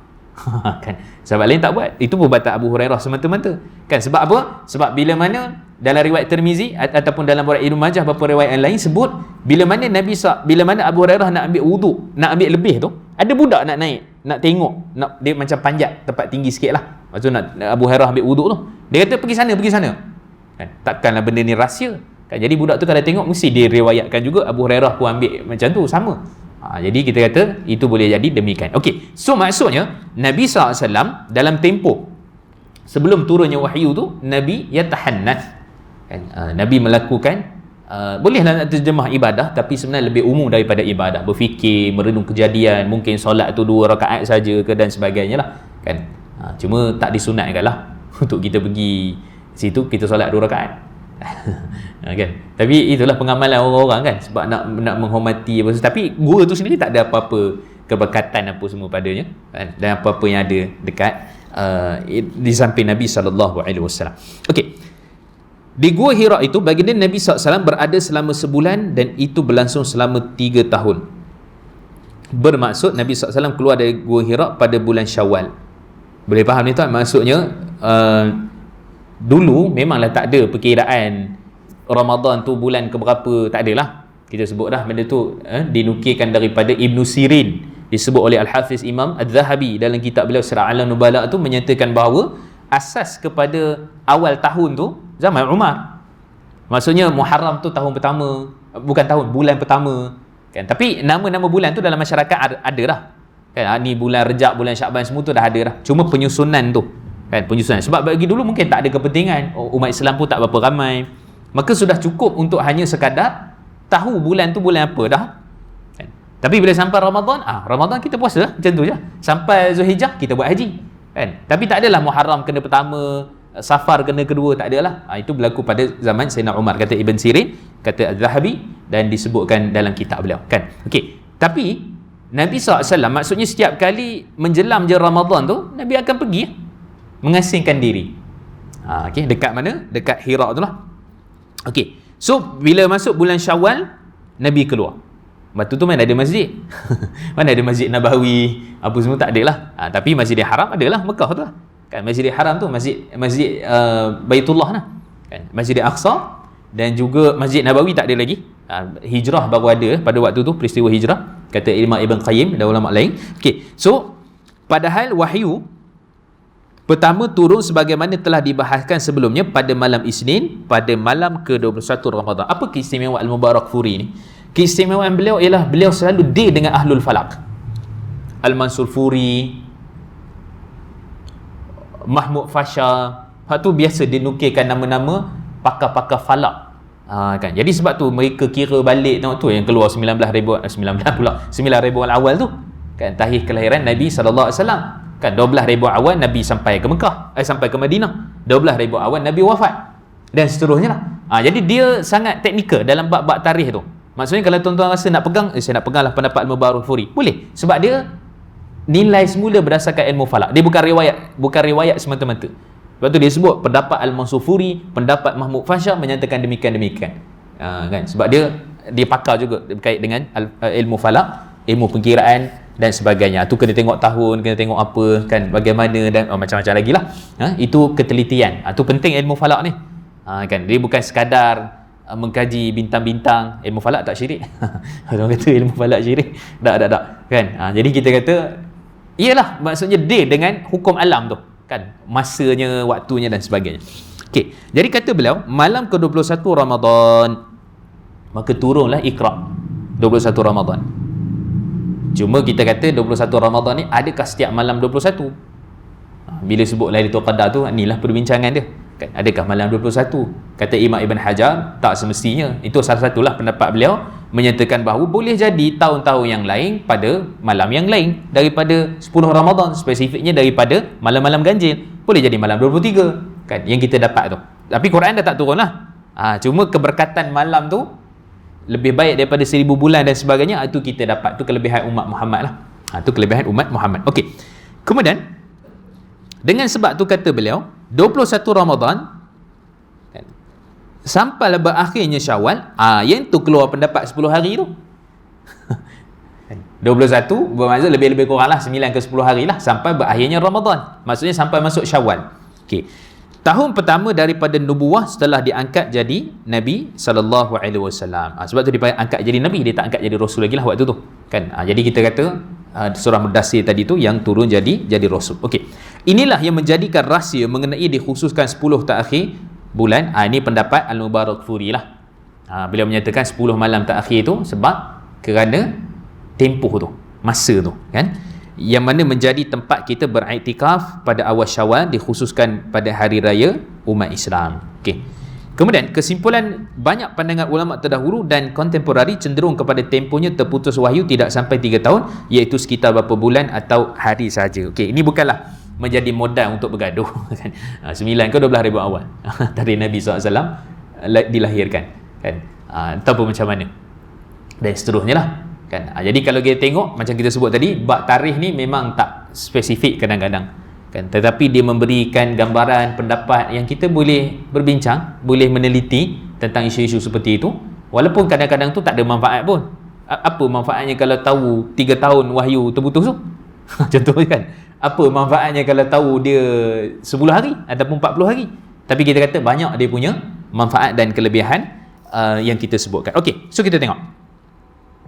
Kan, sahabat lain tak buat. Itu perbuatan Abu Hurairah semata-mata, kan. Sebab apa? Sebab bila mana dalam riwayat Tirmizi ataupun dalam riwayat Ibnu Majah, beberapa riwayat yang lain sebut bila mana Abu Hurairah nak ambil wuduk, nak ambil lebih tu, ada budak nak naik, nak tengok, dia macam panjat tempat tinggi sikit lah. Lepas tu nak Abu Hurairah ambil wuduk tu, dia kata pergi sana, kan. Takkanlah benda ni rahsia, kan. Jadi budak tu kalau tengok mesti diriwayatkan juga Abu Hurairah pun ambil macam tu, sama. Jadi kita kata itu boleh jadi demikian. Okey, so maksudnya Nabi SAW dalam tempoh sebelum turunnya wahyu tu, Nabi yatahannath, kan. Nabi melakukan bolehlah nak terjemah ibadah, tapi sebenarnya lebih umum daripada ibadah, berfikir, merenung kejadian, mungkin solat tu 2 rakaat saja ke dan sebagainya lah, kan. Cuma tak disunatkan lah untuk kita pergi situ kita solat 2 rakaat. Kan. Tapi itulah pengamalan orang-orang, kan, sebab nak menghormati apa. Tapi gua tu sendiri tak ada apa-apa keberkatan apa semua padanya, kan, dan apa-apa yang ada dekat di samping Nabi SAW. Okey, di Gua Hira itu baginda Nabi SAW berada selama sebulan, dan itu berlangsung selama 3 tahun. Bermaksud Nabi SAW keluar dari Gua Hira pada bulan Syawal. Boleh faham ni, tuan? Maksudnya dulu memanglah tak ada perkiraan Ramadan tu bulan keberapa, tak adalah. Kita sebut dah benda tu dinukilkan daripada Ibnu Sirin, disebut oleh Al-Hafiz Imam Al-Zahabi dalam kitab beliau Sirah A'lam Nubala tu, menyatakan bahawa asas kepada awal tahun tu zaman Umar. Maksudnya Muharram tu tahun pertama, bukan tahun, bulan pertama, kan. Tapi nama-nama bulan tu dalam masyarakat ada dah, kan. Ni bulan Rejab, bulan Syakban, semua tu dah ada dah. Cuma penyusunan tu, kan, penyusunan. Sebab bagi dulu mungkin tak ada kepentingan, umat Islam pun tak berapa ramai, maka sudah cukup untuk hanya sekadar tahu bulan tu bulan apa dah, kan. Tapi bila sampai Ramadan, Ramadan kita puasa macam tu je. Sampai Zulhijjah kita buat haji, kan. Tapi tak adalah Muharram kena pertama, Safar kena kedua, tak adalah. Itu berlaku pada zaman Sayyidina Umar, kata Ibn Sirin, kata Al-Zahabi, dan disebutkan dalam kitab beliau, kan. Okey, tapi Nabi SAW maksudnya setiap kali menjelam je Ramadan tu, Nabi akan pergi mengasingkan diri. Okey, dekat mana? Dekat Hira tu lah. Okey, so bila masuk bulan Syawal, Nabi keluar. Batu tu mana ada masjid? Mana ada Masjid Nabawi, apa semua tak ada lah. Tapi Masjidil Haram adalah, Mekah tu lah, kan. Masjidil Haram tu masjid Baitullah lah, kan. Masjidil Aqsa dan juga Masjid Nabawi tak ada lagi. Hijrah baru ada pada waktu tu, peristiwa hijrah, kata Imam Ibn Qayyim dan ulama lain. Okey, so padahal wahyu pertama turun sebagaimana telah dibahaskan sebelumnya pada malam Isnin, pada malam ke-21 Ramadan. Apa keistimewaan Al-Mubarakfuri ni? Keistimewaan beliau ialah beliau selalu deal dengan Ahlul Falak. Al-Mansur Furi, Mahmud Fasha. Hak tu biasa dinukilkan nama-nama pakar-pakar falak. Kan. Jadi sebab tu mereka kira balik tengok tu yang keluar 19,000 pula 9,000 awal tu kan, tarikh kelahiran Nabi sallallahu alaihi wasallam kan. 12,000 awal Nabi sampai ke Mekah, sampai ke Madinah. 12,000 awal Nabi wafat dan seterusnya lah. Jadi dia sangat teknikal dalam bab-bab tarikh tu. Maksudnya kalau tuan-tuan rasa nak pegang, saya nak pegang lah pendapat Al-Mubarak Furi, boleh, sebab dia nilai semula berdasarkan ilmu falak. Dia bukan riwayat semata-mata. Sebab tu dia sebut pendapat Al-Mansur Furi, pendapat Mahmud Fasha menyatakan demikian. Kan? Sebab dia pakar juga berkait dengan ilmu falak, ilmu pengkiraan dan sebagainya. Tu kena tengok tahun, kena tengok apa kan, bagaimana dan macam-macam lagi lah. Itu ketelitian. Tu penting ilmu falak ni. Kan? Dia bukan sekadar mengkaji bintang-bintang. Ilmu falak tak syirik. Orang kata ilmu falak syirik. Tak. Kan? Jadi kita kata iyalah, maksudnya dia dengan hukum alam tu kan, masanya, waktunya dan sebagainya. Okey, jadi kata beliau, malam ke-21 Ramadan maka turunlah Iqra. 21 Ramadan. Cuma kita kata 21 Ramadan ni adakah setiap malam 21? Bila sebut Lailatul Qadar tu, inilah perbincangan dia kan, adakah malam 21? Kata Imam Ibn Hajar, tak semestinya. Itu salah satulah pendapat beliau, menyatakan bahawa boleh jadi tahun-tahun yang lain pada malam yang lain daripada 10 Ramadan, spesifiknya daripada malam-malam ganjil. Boleh jadi malam 23 kan, yang kita dapat tu. Tapi Quran dah tak turun lah. Cuma keberkatan malam tu lebih baik daripada 1000 bulan dan sebagainya. Itu kita dapat, tu kelebihan umat Muhammad lah. Itu kelebihan umat Muhammad. Okey, kemudian dengan sebab tu kata beliau 21 Ramadan kan, sampailah berakhirnya Syawal. Yang tu keluar pendapat 10 hari tu. 21 bermaksud lebih-lebih kurang lah 9 ke 10 hari lah sampai berakhirnya Ramadan. Maksudnya sampai masuk Syawal. Okey. Tahun pertama daripada nubuwah setelah diangkat jadi Nabi sallallahu alaihi wasallam. Sebab tu dia angkat jadi Nabi, dia tak angkat jadi Rasul lagi lah waktu tu. Kan? Jadi kita kata surah Mudassir tadi tu yang turun jadi Rasul. Okey. Inilah yang menjadikan rahsia mengenai dikhususkan 10 terakhir bulan. Ini pendapat Al-Mubarak Furi lah. Beliau menyatakan 10 malam terakhir tu sebab kerana tempoh tu, masa tu kan, yang mana menjadi tempat kita beriktikaf pada awal Syawal, dikhususkan pada hari raya umat Islam. Okey. Kemudian kesimpulan banyak pandangan ulama terdahulu dan kontemporari cenderung kepada tempohnya terputus wahyu tidak sampai 3 tahun, iaitu sekitar berapa bulan atau hari saja. Okey, ini bukanlah menjadi modal untuk bergaduh kan. 9 ke 12,000 awal dari Nabi SAW dilahirkan kan, ataupun macam mana dan seterusnya lah kan. Jadi kalau kita tengok macam kita sebut tadi, bab tarikh ni memang tak spesifik kadang-kadang kan, tetapi dia memberikan gambaran pendapat yang kita boleh berbincang, boleh meneliti tentang isu-isu seperti itu, walaupun kadang-kadang tu tak ada manfaat pun. Apa manfaatnya kalau tahu 3 tahun wahyu terputus tu? Contohnya kan, apa manfaatnya kalau tahu dia 10 hari ataupun 40 hari? Tapi kita kata banyak dia punya manfaat dan kelebihan yang kita sebutkan. Okey, so kita tengok.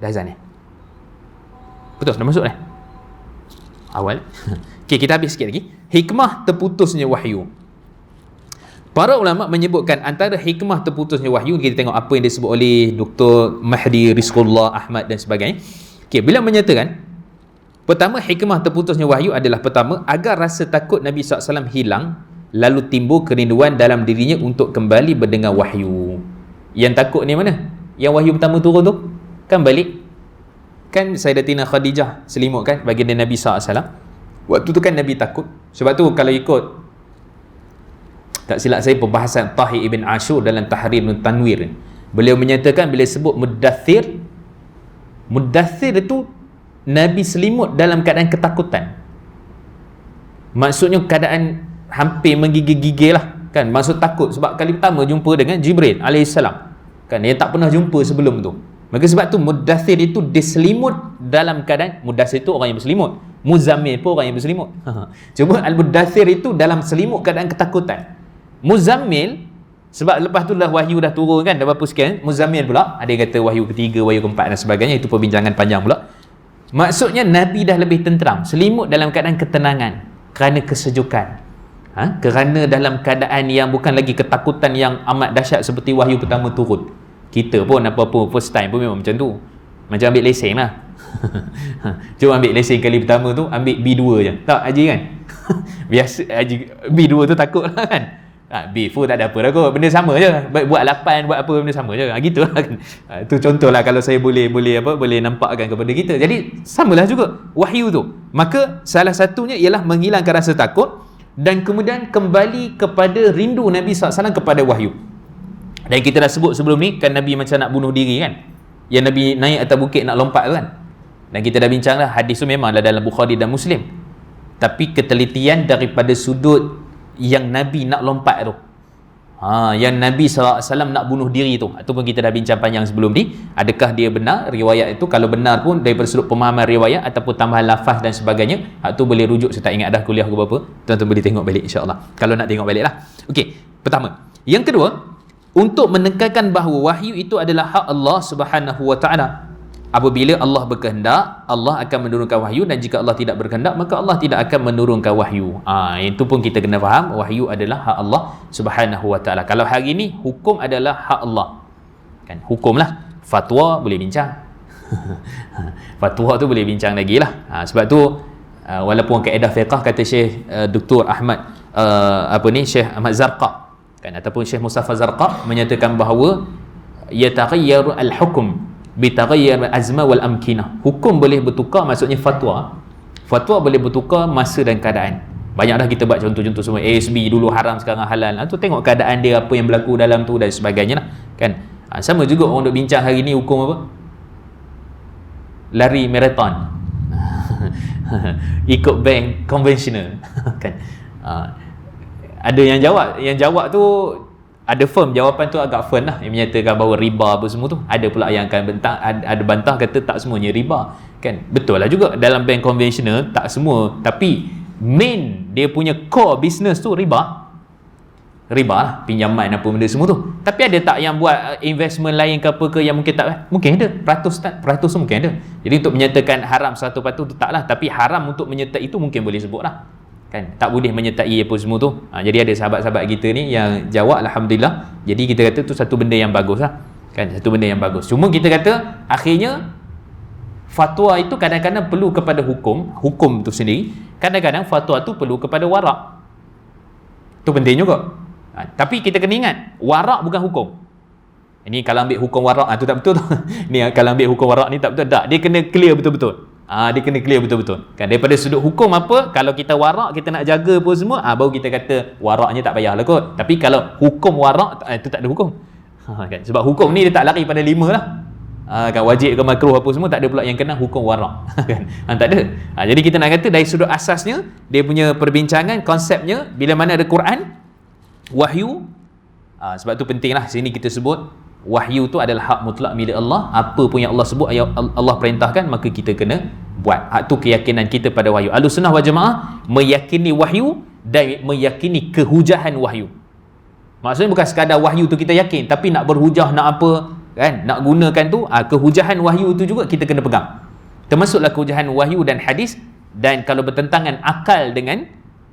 Dah azan ni? Betul, dah masuk dah? Awal. Okey, kita habis sikit lagi. Hikmah terputusnya wahyu. Para ulama menyebutkan antara hikmah terputusnya wahyu, kita tengok apa yang disebut oleh Dr. Mahdi Rizqullah Ahmad dan sebagainya. Okey, bila menyatakan pertama, hikmah terputusnya wahyu adalah pertama, agar rasa takut Nabi SAW hilang, lalu timbul kerinduan dalam dirinya untuk kembali mendengar wahyu. Yang takut ni mana? Yang wahyu pertama turun tu kan balik. Kan Sayyidatina Khadijah selimut kan baginda Nabi SAW. Waktu tu kan Nabi takut. Sebab tu kalau ikut, tak silap saya, perbahasan Tahir Ibn Ashur dalam Tahrir dan Tanwir, beliau menyatakan bila sebut Muddathir itu Nabi selimut dalam keadaan ketakutan. Maksudnya keadaan hampir menggigil-gigil lah kan. Maksud takut sebab kali pertama jumpa dengan Jibril alaihissalam kan, yang tak pernah jumpa sebelum tu. Maka sebab tu Muddathir itu diselimut dalam keadaan, Muddathir itu orang yang berselimut, Muzammil pun orang yang berselimut. Cuma Al-Muddathir itu dalam selimut keadaan ketakutan. Muzammil sebab lepas tu lah wahyu dah turun kan, dah berapa sekian. Muzammil pula ada yang kata wahyu ketiga, wahyu keempat dan sebagainya. Itu perbincangan panjang pula. Maksudnya Nabi dah lebih tenteram, selimut dalam keadaan ketenangan kerana kesejukan, kerana dalam keadaan yang bukan lagi ketakutan yang amat dahsyat seperti wahyu pertama turun. Kita pun apa-apa first time pun memang macam tu, macam ambil lesen lah Cuma ambil lesen kali pertama tu ambil B2 je. Tak haji kan? Biasa haji B2 tu takut lah kan. B4 tak ada apa dah kot. Benda sama je. Buat 8 buat apa benda sama je. Gitu lah kan. Tu contoh lah kalau saya boleh nampakkan kepada kita. Jadi samalah juga wahyu tu. Maka salah satunya ialah menghilangkan rasa takut dan kemudian kembali kepada rindu Nabi SAW kepada wahyu. Dan kita dah sebut sebelum ni kan Nabi macam nak bunuh diri kan. Yang Nabi naik atas bukit nak lompat tu kan. Dan kita dah bincang lah, hadis tu memanglah dalam Bukhari dan Muslim. Tapi ketelitian daripada sudut yang Nabi nak lompat tu, yang Nabi SAW nak bunuh diri tu, ataupun kita dah bincang panjang sebelum ni, adakah dia benar riwayat itu? Kalau benar pun daripada sudut pemahaman riwayat ataupun tambahan lafaz dan sebagainya, tu boleh rujuk, saya tak ingat dah kuliah ke berapa, tuan-tuan boleh tengok balik insya-Allah kalau nak tengok balik lah. Okey, pertama. Yang kedua, untuk menekankan bahawa wahyu itu adalah hak Allah Subhanahu wa taala. Apabila Allah berkehendak, Allah akan menurunkan wahyu, dan jika Allah tidak berkehendak, maka Allah tidak akan menurunkan wahyu. Itu pun kita kena faham, wahyu adalah hak Allah Subhanahu wa taala. Kalau hari ni hukum adalah hak Allah. Kan hukum lah. Fatwa boleh bincang. Fatwa tu boleh bincang lagi lah. Sebab tu walaupun kaedah fiqh kata Syekh Dr. Ahmad Syekh Ahmad Zarqa kan, ataupun Syekh Mustafa Zarqa menyatakan bahawa yataghayyaru al-hukm bitaghayyur azma wal amkinah. Hukum boleh bertukar, maksudnya fatwa boleh bertukar masa dan keadaan. Banyak dah kita buat contoh-contoh semua. ASB dulu haram, sekarang halal. Tu tengok keadaan dia, apa yang berlaku dalam tu dan sebagainya lah, kan. Sama juga orang duk bincang hari ni hukum apa? Lari marathon. Ikut bank konvensional. Kan. Ada yang jawab tu, ada firm jawapan tu agak firm lah, yang menyatakan bahawa riba apa semua tu. Ada pula yang akan bantah kata tak semuanya riba, kan. Betul lah juga, dalam bank konvensional tak semua, tapi main dia punya core business tu riba lah, pinjaman apa benda semua tu. Tapi ada tak yang buat investment lain ke apa ke yang mungkin tak? Mungkin ada, peratus tu mungkin ada. Jadi untuk menyatakan haram 100% tu tak lah, tapi haram untuk menyertai itu mungkin boleh sebut lah, kan. Tak boleh menyertai apa semua tu. Jadi ada sahabat-sahabat kita ni yang jawab, alhamdulillah. Jadi kita kata tu satu benda yang bagus lah, kan, satu benda yang bagus. Cuma kita kata akhirnya fatwa itu kadang-kadang perlu kepada hukum tu sendiri, kadang-kadang fatwa tu perlu kepada warak. Tu penting juga. Tapi kita kena ingat, warak bukan hukum. Ini kalau ambil hukum warak tu tak betul tu. Ni kalau ambil hukum warak ni tak betul. Tak, dia kena clear betul-betul. Dia kena clear betul-betul, kan. Daripada sudut hukum apa, kalau kita warak, kita nak jaga apa semua, baru kita kata waraknya tak payahlah kot. Tapi kalau hukum warak, itu tak ada hukum, kan. Sebab hukum ni dia tak lari pada 5 lah, kan, wajib ke makruh apa semua, tak ada pula yang kena hukum warak. Kan. Tak ada. Jadi kita nak kata dari sudut asasnya, dia punya perbincangan, konsepnya, bila mana ada Quran, wahyu, sebab tu penting lah sini kita sebut wahyu tu adalah hak mutlak milik Allah. Apa pun yang Allah sebut, Allah perintahkan, maka kita kena buat. Hak tu keyakinan kita pada wahyu. Ahlussunnah wal Jamaah meyakini wahyu dan meyakini kehujahan wahyu. Maksudnya bukan sekadar wahyu tu kita yakin, tapi nak berhujah, nak apa, kan, nak gunakan tu, kehujahan wahyu tu juga kita kena pegang. Termasuklah kehujahan wahyu dan hadis. Dan kalau bertentangan akal dengan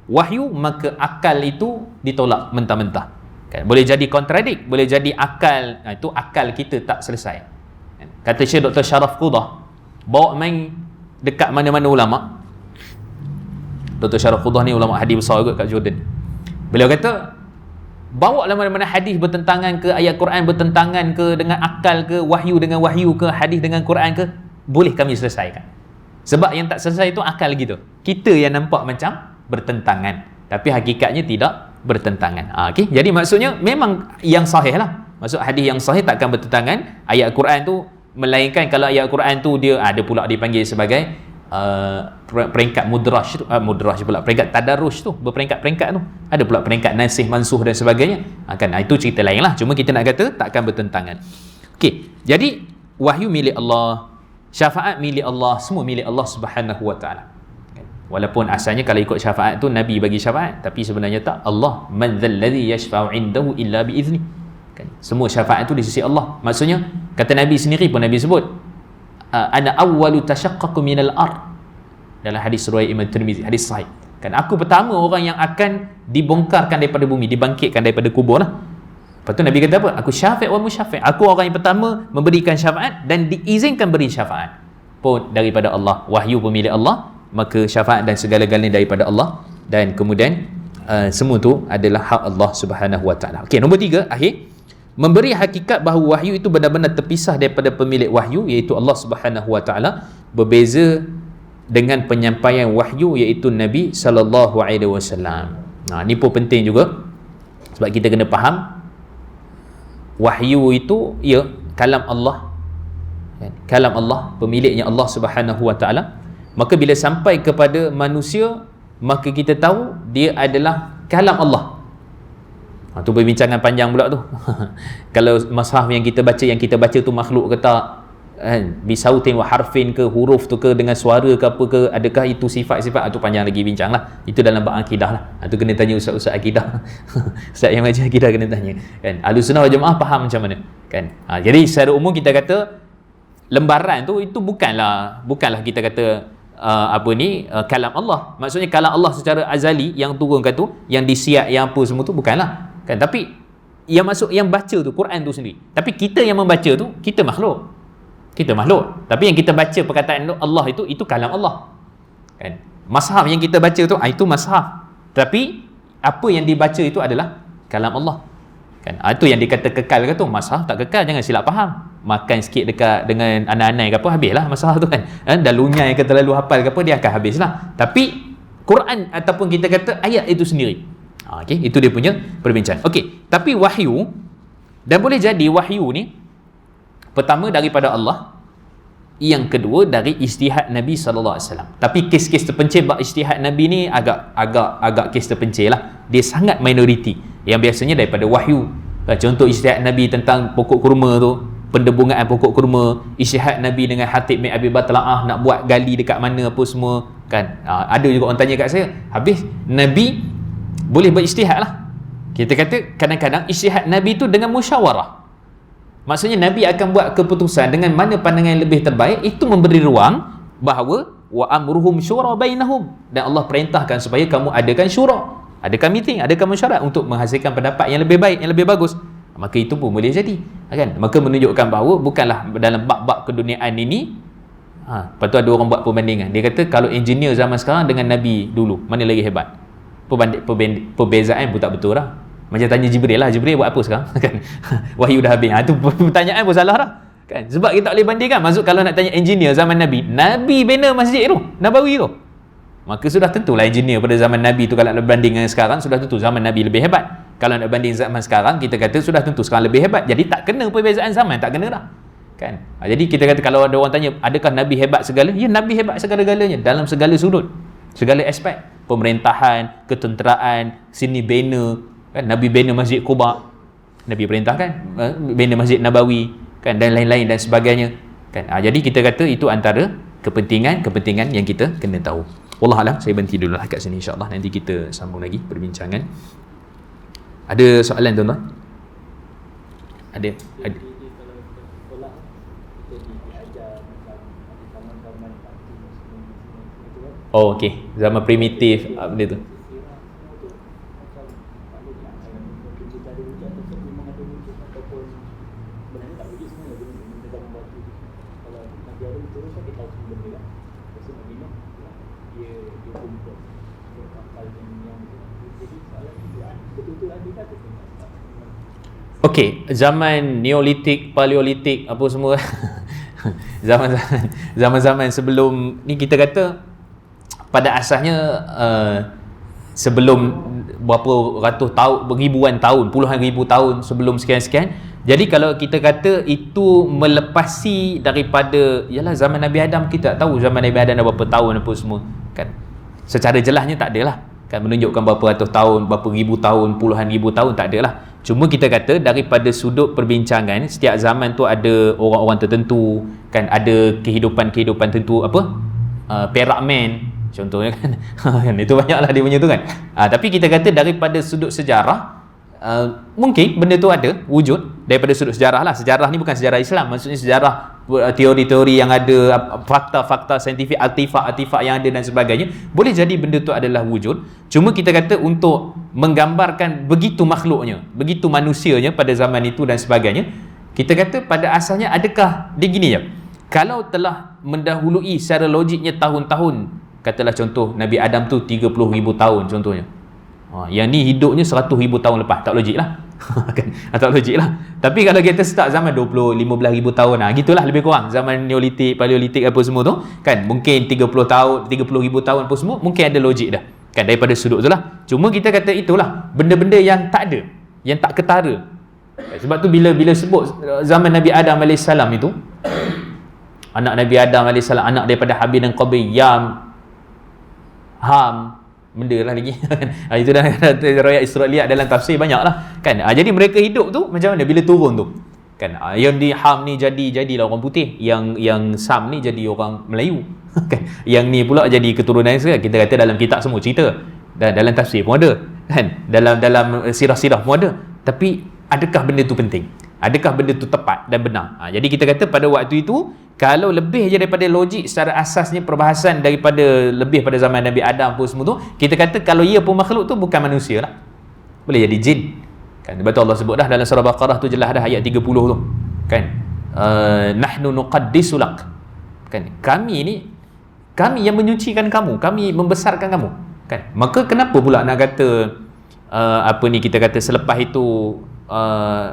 wahyu, maka akal itu ditolak mentah-mentah. Boleh jadi kontradik, boleh jadi akal, itu akal kita tak selesai. Kata Syekh Dr. Sharaf Qudah, bawa main dekat mana-mana ulama. Dr. Sharaf Qudah ni ulama hadis besar juga kat Jordan. Beliau kata, bawa lah mana-mana hadis bertentangan ke, ayat Quran bertentangan ke dengan akal ke, wahyu dengan wahyu ke, hadis dengan Quran ke, boleh kami selesaikan. Sebab yang tak selesai itu akal gitu. Kita yang nampak macam bertentangan, tapi hakikatnya tidak bertentangan. Okay? Jadi maksudnya memang yang sahih lah. Maksud hadis yang sahih takkan bertentangan ayat Quran tu, melainkan kalau ayat Quran tu dia ada pula dipanggil sebagai peringkat mudraj tu, pula peringkat tadarruj tu, berperingkat-peringkat tu. Ada pula peringkat nasih mansuh dan sebagainya. Kan itu cerita lain lah. Cuma kita nak kata takkan bertentangan. Okey. Jadi wahyu milik Allah, syafaat milik Allah, semua milik Allah Subhanahu wa taala. Walaupun asalnya kalau ikut syafaat tu Nabi bagi syafaat, tapi sebenarnya tak. Allah, man dzalladzi yashfa'u 'indahu illa bi'izni, kan. Semua syafaat tu di sisi Allah. Maksudnya kata Nabi sendiri pun, Nabi sebut ana awwalu tashaqqaqu minal ard, dalam hadis riwayat Imam Tirmizi, hadis sahih, kan. Aku pertama orang yang akan dibongkarkan daripada bumi, dibangkitkan daripada kubur lah. Lepas tu Nabi kata apa? Aku syafi' wa musyafi', aku orang yang pertama memberikan syafaat dan diizinkan beri syafaat. pun daripada Allah, wahyu pun milik Allah, maka syafaat dan segala-galanya daripada Allah, dan kemudian semua tu adalah hak Allah Subhanahu Wa Taala. Okey, nombor 3 akhir, memberi hakikat bahawa wahyu itu benar-benar terpisah daripada pemilik wahyu iaitu Allah Subhanahu Wa Taala, berbeza dengan penyampaian wahyu iaitu Nabi sallallahu alaihi wasallam. Ni pun penting juga sebab kita kena faham wahyu itu kalam Allah, kalam Allah, pemiliknya Allah Subhanahu Wa Taala. Maka bila sampai kepada manusia, maka kita tahu dia adalah kalam Allah. Tu perbincangan panjang pula tu. Kalau mushaf yang kita baca tu makhluk ke tak, bisautin wa harfin ke, huruf tu ke, dengan suara ke apa ke, adakah itu sifat-sifat, tu panjang lagi bincang lah. Itu dalam bab akidah lah. Tu kena tanya ustaz-ustaz akidah. Ustaz yang macam akidah kena tanya kan. Ahlussunnah wal jamaah faham macam mana kan. Jadi secara umum kita kata lembaran tu itu bukanlah kita kata kalam Allah. Maksudnya kalam Allah secara azali yang turunkan tu, yang disiap, yang apa semua tu bukanlah kan. Tapi yang masuk, yang baca tu Quran tu sendiri. Tapi kita yang membaca tu, kita makhluk. Tapi yang kita baca perkataan Allah itu kalam Allah kan. Mushaf yang kita baca tu itu mushaf. Tapi apa yang dibaca itu adalah kalam Allah kan. Itu yang dikata kekal ke tu. Mushaf tak kekal, jangan silap faham. Makan sikit dekat dengan anak-anak ke apa, habislah mushaf tu kan. Dah lunyai ke terlalu hafal ke apa, dia akan habislah. Tapi Quran ataupun kita kata ayat itu sendiri, okey, itu dia punya perbincangan. Okey, tapi wahyu, dan boleh jadi wahyu ni pertama daripada Allah, yang kedua dari ijtihad Nabi sallallahu alaihi wasallam. Tapi kes-kes terpencil bab ijtihad Nabi ni agak kes terpencil lah. Dia sangat minoriti. Yang biasanya daripada wahyu. Contoh ijtihad Nabi tentang pokok kurma tu, pendebungan pokok kurma, ijtihad Nabi dengan Hatib bin Abi Baltaah nak buat gali dekat mana apa semua kan. Ada juga orang tanya kat saya, habis Nabi boleh berijtihad lah. Kita kata kadang-kadang ijtihad Nabi tu dengan musyawarah. Maksudnya Nabi akan buat keputusan dengan mana pandangan yang lebih terbaik, itu memberi ruang bahawa wa amruhum syura bainahum, dan Allah perintahkan supaya kamu adakan syura, adakan meeting, adakan mesyuarat untuk menghasilkan pendapat yang lebih baik, yang lebih bagus. Maka itu pun boleh jadi kan. Maka menunjukkan bahawa bukanlah dalam bab-bab keduniaan ini. Lepas tu ada orang buat perbandingan. Dia kata kalau engineer zaman sekarang dengan Nabi dulu, mana lagi hebat? Perbezaan pun tak betul lah. Macam tanya Jibril lah, Jibril buat apa sekarang kan. Wahyu dah habis. Itu pertanyaan pun salah lah kan. Sebab kita tak boleh bandingkan. Maksud kalau nak tanya engineer zaman Nabi bina masjid tu, Nabawi tu, maka sudah tentulah engineer pada zaman Nabi tu, kalau nak banding dengan sekarang, sudah tentu zaman Nabi lebih hebat. Kalau nak banding zaman sekarang, kita kata sudah tentu sekarang lebih hebat. Jadi tak kena perbezaan zaman, tak kena lah kan. Jadi kita kata kalau ada orang tanya adakah Nabi hebat segala, ya Nabi hebat segala-galanya dalam segala sudut, segala aspek. Pemerintahan, ketenteraan, sini bina kan. Nabi bina Masjid Quba, Nabi perintahkan bina Masjid Nabawi kan, dan lain-lain dan sebagainya kan. Jadi kita kata itu antara kepentingan yang kita kena tahu. Wallahualam, saya berhenti dulu lah kat sini, insya-Allah nanti kita sambung lagi perbincangan. Ada soalan tuan-tuan? Ada. Oh okey, zaman primitif benda tu. Okey, zaman Neolitik, Paleolitik apa semua zaman-zaman sebelum ni, kita kata pada asasnya sebelum berapa ratus tahun, beribuan tahun, puluhan ribu tahun sebelum sekian-sekian. Jadi kalau kita kata itu melepasi daripada ialah zaman Nabi Adam, kita tak tahu zaman Nabi Adam dah berapa tahun apa semua kan. Secara jelasnya tak adalah kan, menunjukkan berapa ratus tahun, berapa ribu tahun, puluhan ribu tahun, tak adalah. Cuma kita kata daripada sudut perbincangan, setiap zaman tu ada orang-orang tertentu kan, ada kehidupan tertentu, apa perak man contohnya kan. Itu banyaklah dia punya tu kan. Tapi kita kata daripada sudut sejarah, mungkin benda tu ada wujud daripada sudut sejarah lah. Sejarah ni bukan sejarah Islam, maksudnya sejarah teori-teori yang ada, fakta-fakta saintifik, artifak yang ada dan sebagainya. Boleh jadi benda tu adalah wujud. Cuma kita kata untuk menggambarkan begitu makhluknya, begitu manusianya pada zaman itu dan sebagainya, kita kata pada asalnya adakah dia gini je, Kalau telah mendahului secara logiknya tahun-tahun, katalah contoh Nabi Adam tu 30,000 tahun contohnya. Yang ni hidupnya 100,000 tahun lepas, tak logik lah. Kan? Tak logik lah. Tapi kalau kita start zaman 15,000 tahun, gitulah lebih kurang. Zaman Neolitik, Paleolitik apa semua tu, kan mungkin 30,000 tahun apa semua, mungkin ada logik dah. Kan daripada sudut tu lah. Cuma kita kata itulah benda-benda yang tak ada, yang tak ketara. Sebab tu bila sebut zaman Nabi Adam AS itu, anak Nabi Adam AS, anak daripada Habil dan Qabil, Ham, benda lah lagi. Itu dah riwayat Israiliyat dalam tafsir banyak lah kan. Jadi mereka hidup tu macam mana bila turun tu kan. Yang di Ham ni jadilah orang putih, yang Sam ni jadi orang Melayu kan. Yang ni pula jadi keturunan Israel. Kita kata dalam kitab semua cerita, dan dalam tafsir pun ada kan, dalam sirah-sirah pun ada. Tapi adakah benda tu penting? Adakah benda tu tepat dan benar? Jadi kita kata pada waktu itu, kalau lebih je daripada logik secara asasnya perbahasan daripada lebih pada zaman Nabi Adam pun semua tu, kita kata kalau ia pun makhluk tu bukan manusia lah, boleh jadi jin kan. Sebab tu Allah sebut dah dalam surah Baqarah tu, jelas dah ayat 30 tu kan, nahnu nuqaddisu lak kan, kami yang menyucikan kamu, kami membesarkan kamu kan. Maka kenapa pula nak kata kita kata selepas itu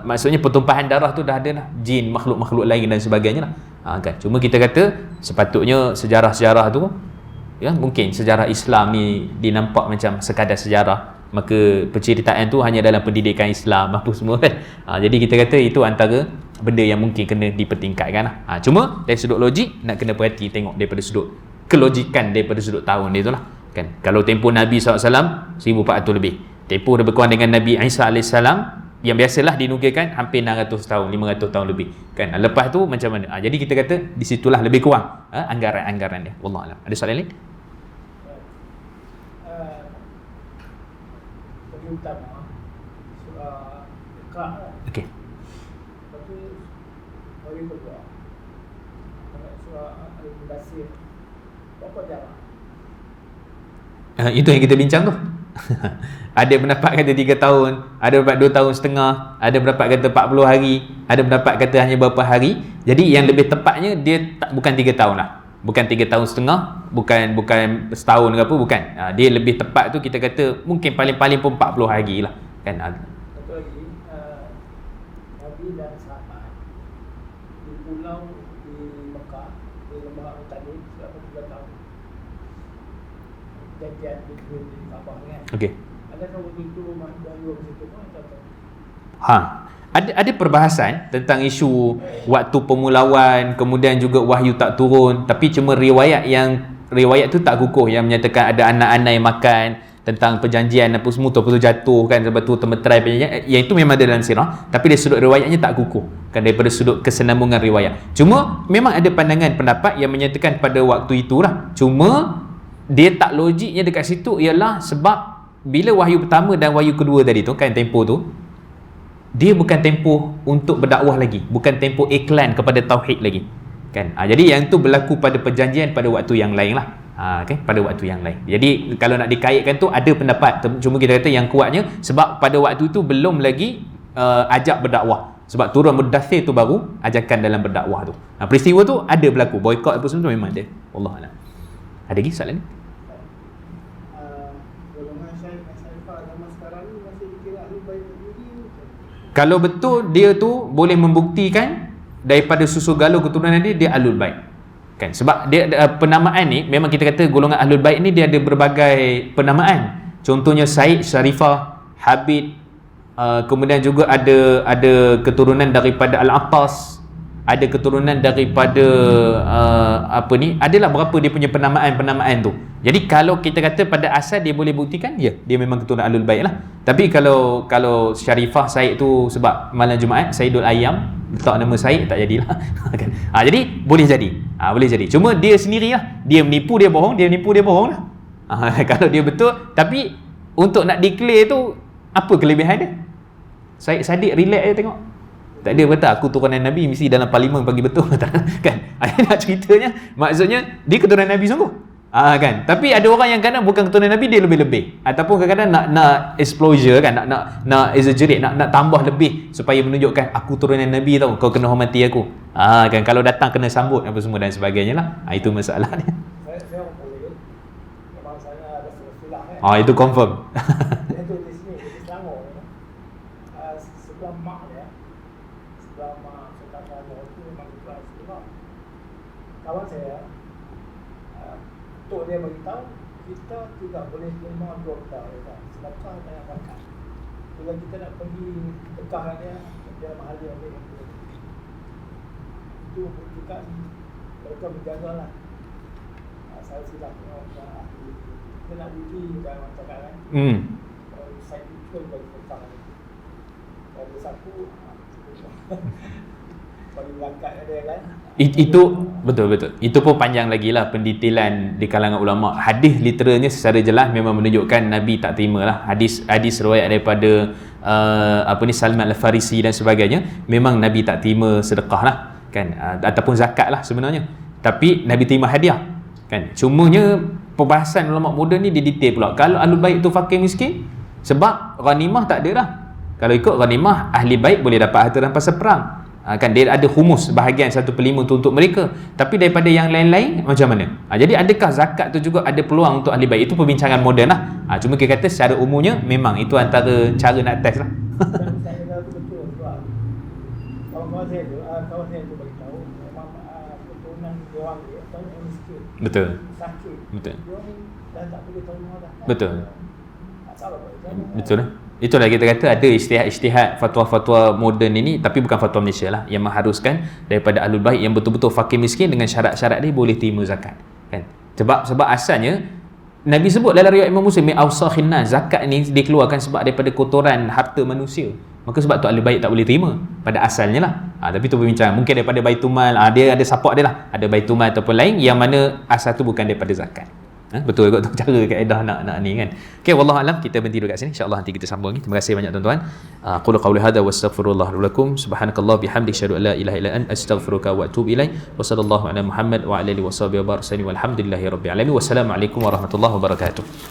maksudnya pertumpahan darah tu dah ada lah jin, makhluk-makhluk lain dan sebagainya lah kan. Cuma kita kata sepatutnya sejarah-sejarah tu ya, mungkin sejarah Islam ni dinampak macam sekadar sejarah, maka penceritaan tu hanya dalam pendidikan Islam apa semua kan. Jadi kita kata itu antara benda yang mungkin kena dipertingkatkan lah. Cuma dari sudut logik nak kena perhati, tengok daripada sudut kelogikan, daripada sudut tahun dia tu lah kan. Kalau tempoh Nabi SAW 1400 lebih, tempoh lebih kurang dengan Nabi Isa AS yang biasalah dinukilkan hampir 600 tahun, 500 tahun lebih kan. Lepas tu macam mana? Jadi kita kata di situlah lebih kurang anggaran dia. Wallahualam. Ada soalan lain? Bagi utama surah Iqra. Okey. Lepas tu bagi kedua surah Al-Mudaththir. Berapa jarak? Itu yang kita bincang tu. Ada pendapat kata 3 tahun, ada pendapat 2 tahun setengah, ada pendapat kata 40 hari, ada pendapat kata hanya berapa hari. Jadi yang lebih tepatnya dia bukan 3 tahun lah, bukan 3 tahun setengah, bukan setahun ke apa, bukan. Dia lebih tepat tu kita kata mungkin paling-paling pun 40 hari lah kan. Satu lagi, Nabi dan sahabat di pulau di Mekah, di Lembah Al-Tani selama 3 tahun. Janjian di Kaabah kan. Okey. Adakah waktu itu Dahulu ke situ pun atau ada perbahasan tentang isu waktu pemulauan, kemudian juga wahyu tak turun, tapi cuma riwayat tu tak kukuh yang menyatakan ada anak-anak yang makan, tentang perjanjian apa semua tu, apa tu jatuh kan, sebab tu termeterai perjanjian, yang itu memang ada dalam sirah, tapi dari sudut riwayatnya tak kukuh kan, daripada sudut kesenambungan riwayat. Cuma memang ada pandangan pendapat yang menyatakan pada waktu itulah, cuma dia tak logiknya dekat situ ialah sebab bila wahyu pertama dan wahyu kedua tadi tu kan, tempoh tu dia bukan tempoh untuk berdakwah lagi, bukan tempoh iklan kepada tauhid lagi kan. Jadi yang tu berlaku pada perjanjian pada waktu yang lain lah okay? Pada waktu yang lain. Jadi kalau nak dikaitkan tu ada pendapat, cuma kita kata yang kuatnya sebab pada waktu tu belum lagi ajak berdakwah, sebab turun Mudaththir tu baru ajakan dalam berdakwah tu. Peristiwa tu ada berlaku, boykot apa semua tu memang ada. Wallahualam. Ada lagi soalan ni? Kalau betul dia tu boleh membuktikan daripada susu galuh keturunan dia Ahlul Bait kan, sebab dia penamaan ni memang kita kata golongan Ahlul Bait ni dia ada berbagai penamaan. Contohnya Said, Syarifah, Habib, kemudian juga ada keturunan daripada Al-Attas, ada keturunan daripada adalah berapa dia punya penamaan tu. Jadi kalau kita kata pada asal dia boleh buktikan, ya dia memang keturunan Ahlul Bait lah. Tapi kalau Syarifah Said tu sebab malam Jumaat Saidul Ayyam letak nama Said, tak jadilah kan. Jadi boleh jadi, boleh jadi. Cuma dia sendirilah, dia menipu dia bohong lah. Kalau dia betul, tapi untuk nak declare tu apa kelebihan dia? Said Sadiq relax je tengok. Tak ada kata aku turunan Nabi mesti dalam parlimen bagi betul tak kan. Nak ceritanya maksudnya dia keturunan Nabi sungguh Kan. Tapi ada orang yang kadang bukan keturunan Nabi, dia lebih-lebih. Ataupun kadang-kadang nak exposure kan, nak exaggerate, nak tambah lebih supaya menunjukkan aku turunan Nabi tau, kau kena hormati aku. Kan, kalau datang kena sambut apa semua dan sebagainya lah. Itu masalah dia. Saya orang boleh. Memang saya ada silsilah kan. Itu confirm. Itu di sini, di Selangor ya. Sebelah mak dia, sebelah mak saudara saya itu memang kelas silsilah. Kawan saya, Tok dia beritahu kita tidak boleh terima doa ya. Sedekah dan zakat. Bila kita nak pergi sedekah dia mahal dia ambil. Itu buktikan mereka menjagalah. Saya silap kita nak uji dalam cakap kan. Saya betul bagi sedekah. Dari satu bagi zakat ada kan. Itu betul. Itu pun panjang lagi lah pendetailan di kalangan ulama. Hadis literalnya secara jelas memang menunjukkan Nabi tak terima lah. Hadis riwayat daripada Salman Al-Farisi dan sebagainya, memang Nabi tak terima sedekah lah kan, ataupun zakat lah sebenarnya. Tapi Nabi terima hadiah kan. Cumanya perbahasan ulama muda ni dia detail pula. Kalau ahlul bait tu fakir miskin, sebab ghanimah tak ada dah. Kalau ikut ghanimah, ahli bait boleh dapat harta rampasan perang. Kan dia ada humus bahagian 1/5 tu untuk mereka, tapi daripada yang lain-lain macam mana? Jadi adakah zakat tu juga ada peluang untuk ahli bait? Itu perbincangan moden lah. Cuma kita kata secara umumnya memang itu antara cara nak test lah. Saya kata betul sebab kawan-kawan saya tu beritahu memang keturunan dia orang dia tahu yang miskin. Betul. Sakit. Betul. Dia ni dah tak boleh tahu dah. Betul. Tak salah apa. Betul lah. Itulah kita kata ada ijtihad fatwa-fatwa moden ini, tapi bukan fatwa Malaysia lah, yang mengharuskan daripada ahlul bait yang betul-betul fakir miskin dengan syarat-syarat dia boleh terima zakat kan. Sebab asalnya Nabi sebut dalam riwayat Imam Muslim, awsakhin nas, zakat ni dikeluarkan sebab daripada kotoran harta manusia. Maka sebab tu ahli bait tak boleh terima pada asalnya lah. Tapi tu perbincangan, mungkin daripada Baitumal, dia ada support dia lah, ada Baitumal ataupun lain yang mana asal tu bukan daripada zakat. Betul kot tu cara kaedah nak ni kan. Okey, wallahu alam, kita berhenti dekat sini, insya-Allah nanti kita sambung lagi. Terima kasih banyak tuan-tuan. Qul qawli hadza wastaghfirullah lakum, subhanakallah bihamdika, asyhadu an la ilaha illa anta, astaghfiruka wa atubu ilaik. Wa sallallahu ala Muhammad wa ala alihi washabihi wa barik, walhamdulillahirabbil alamin. Wassalamualaikum warahmatullahi wabarakatuh.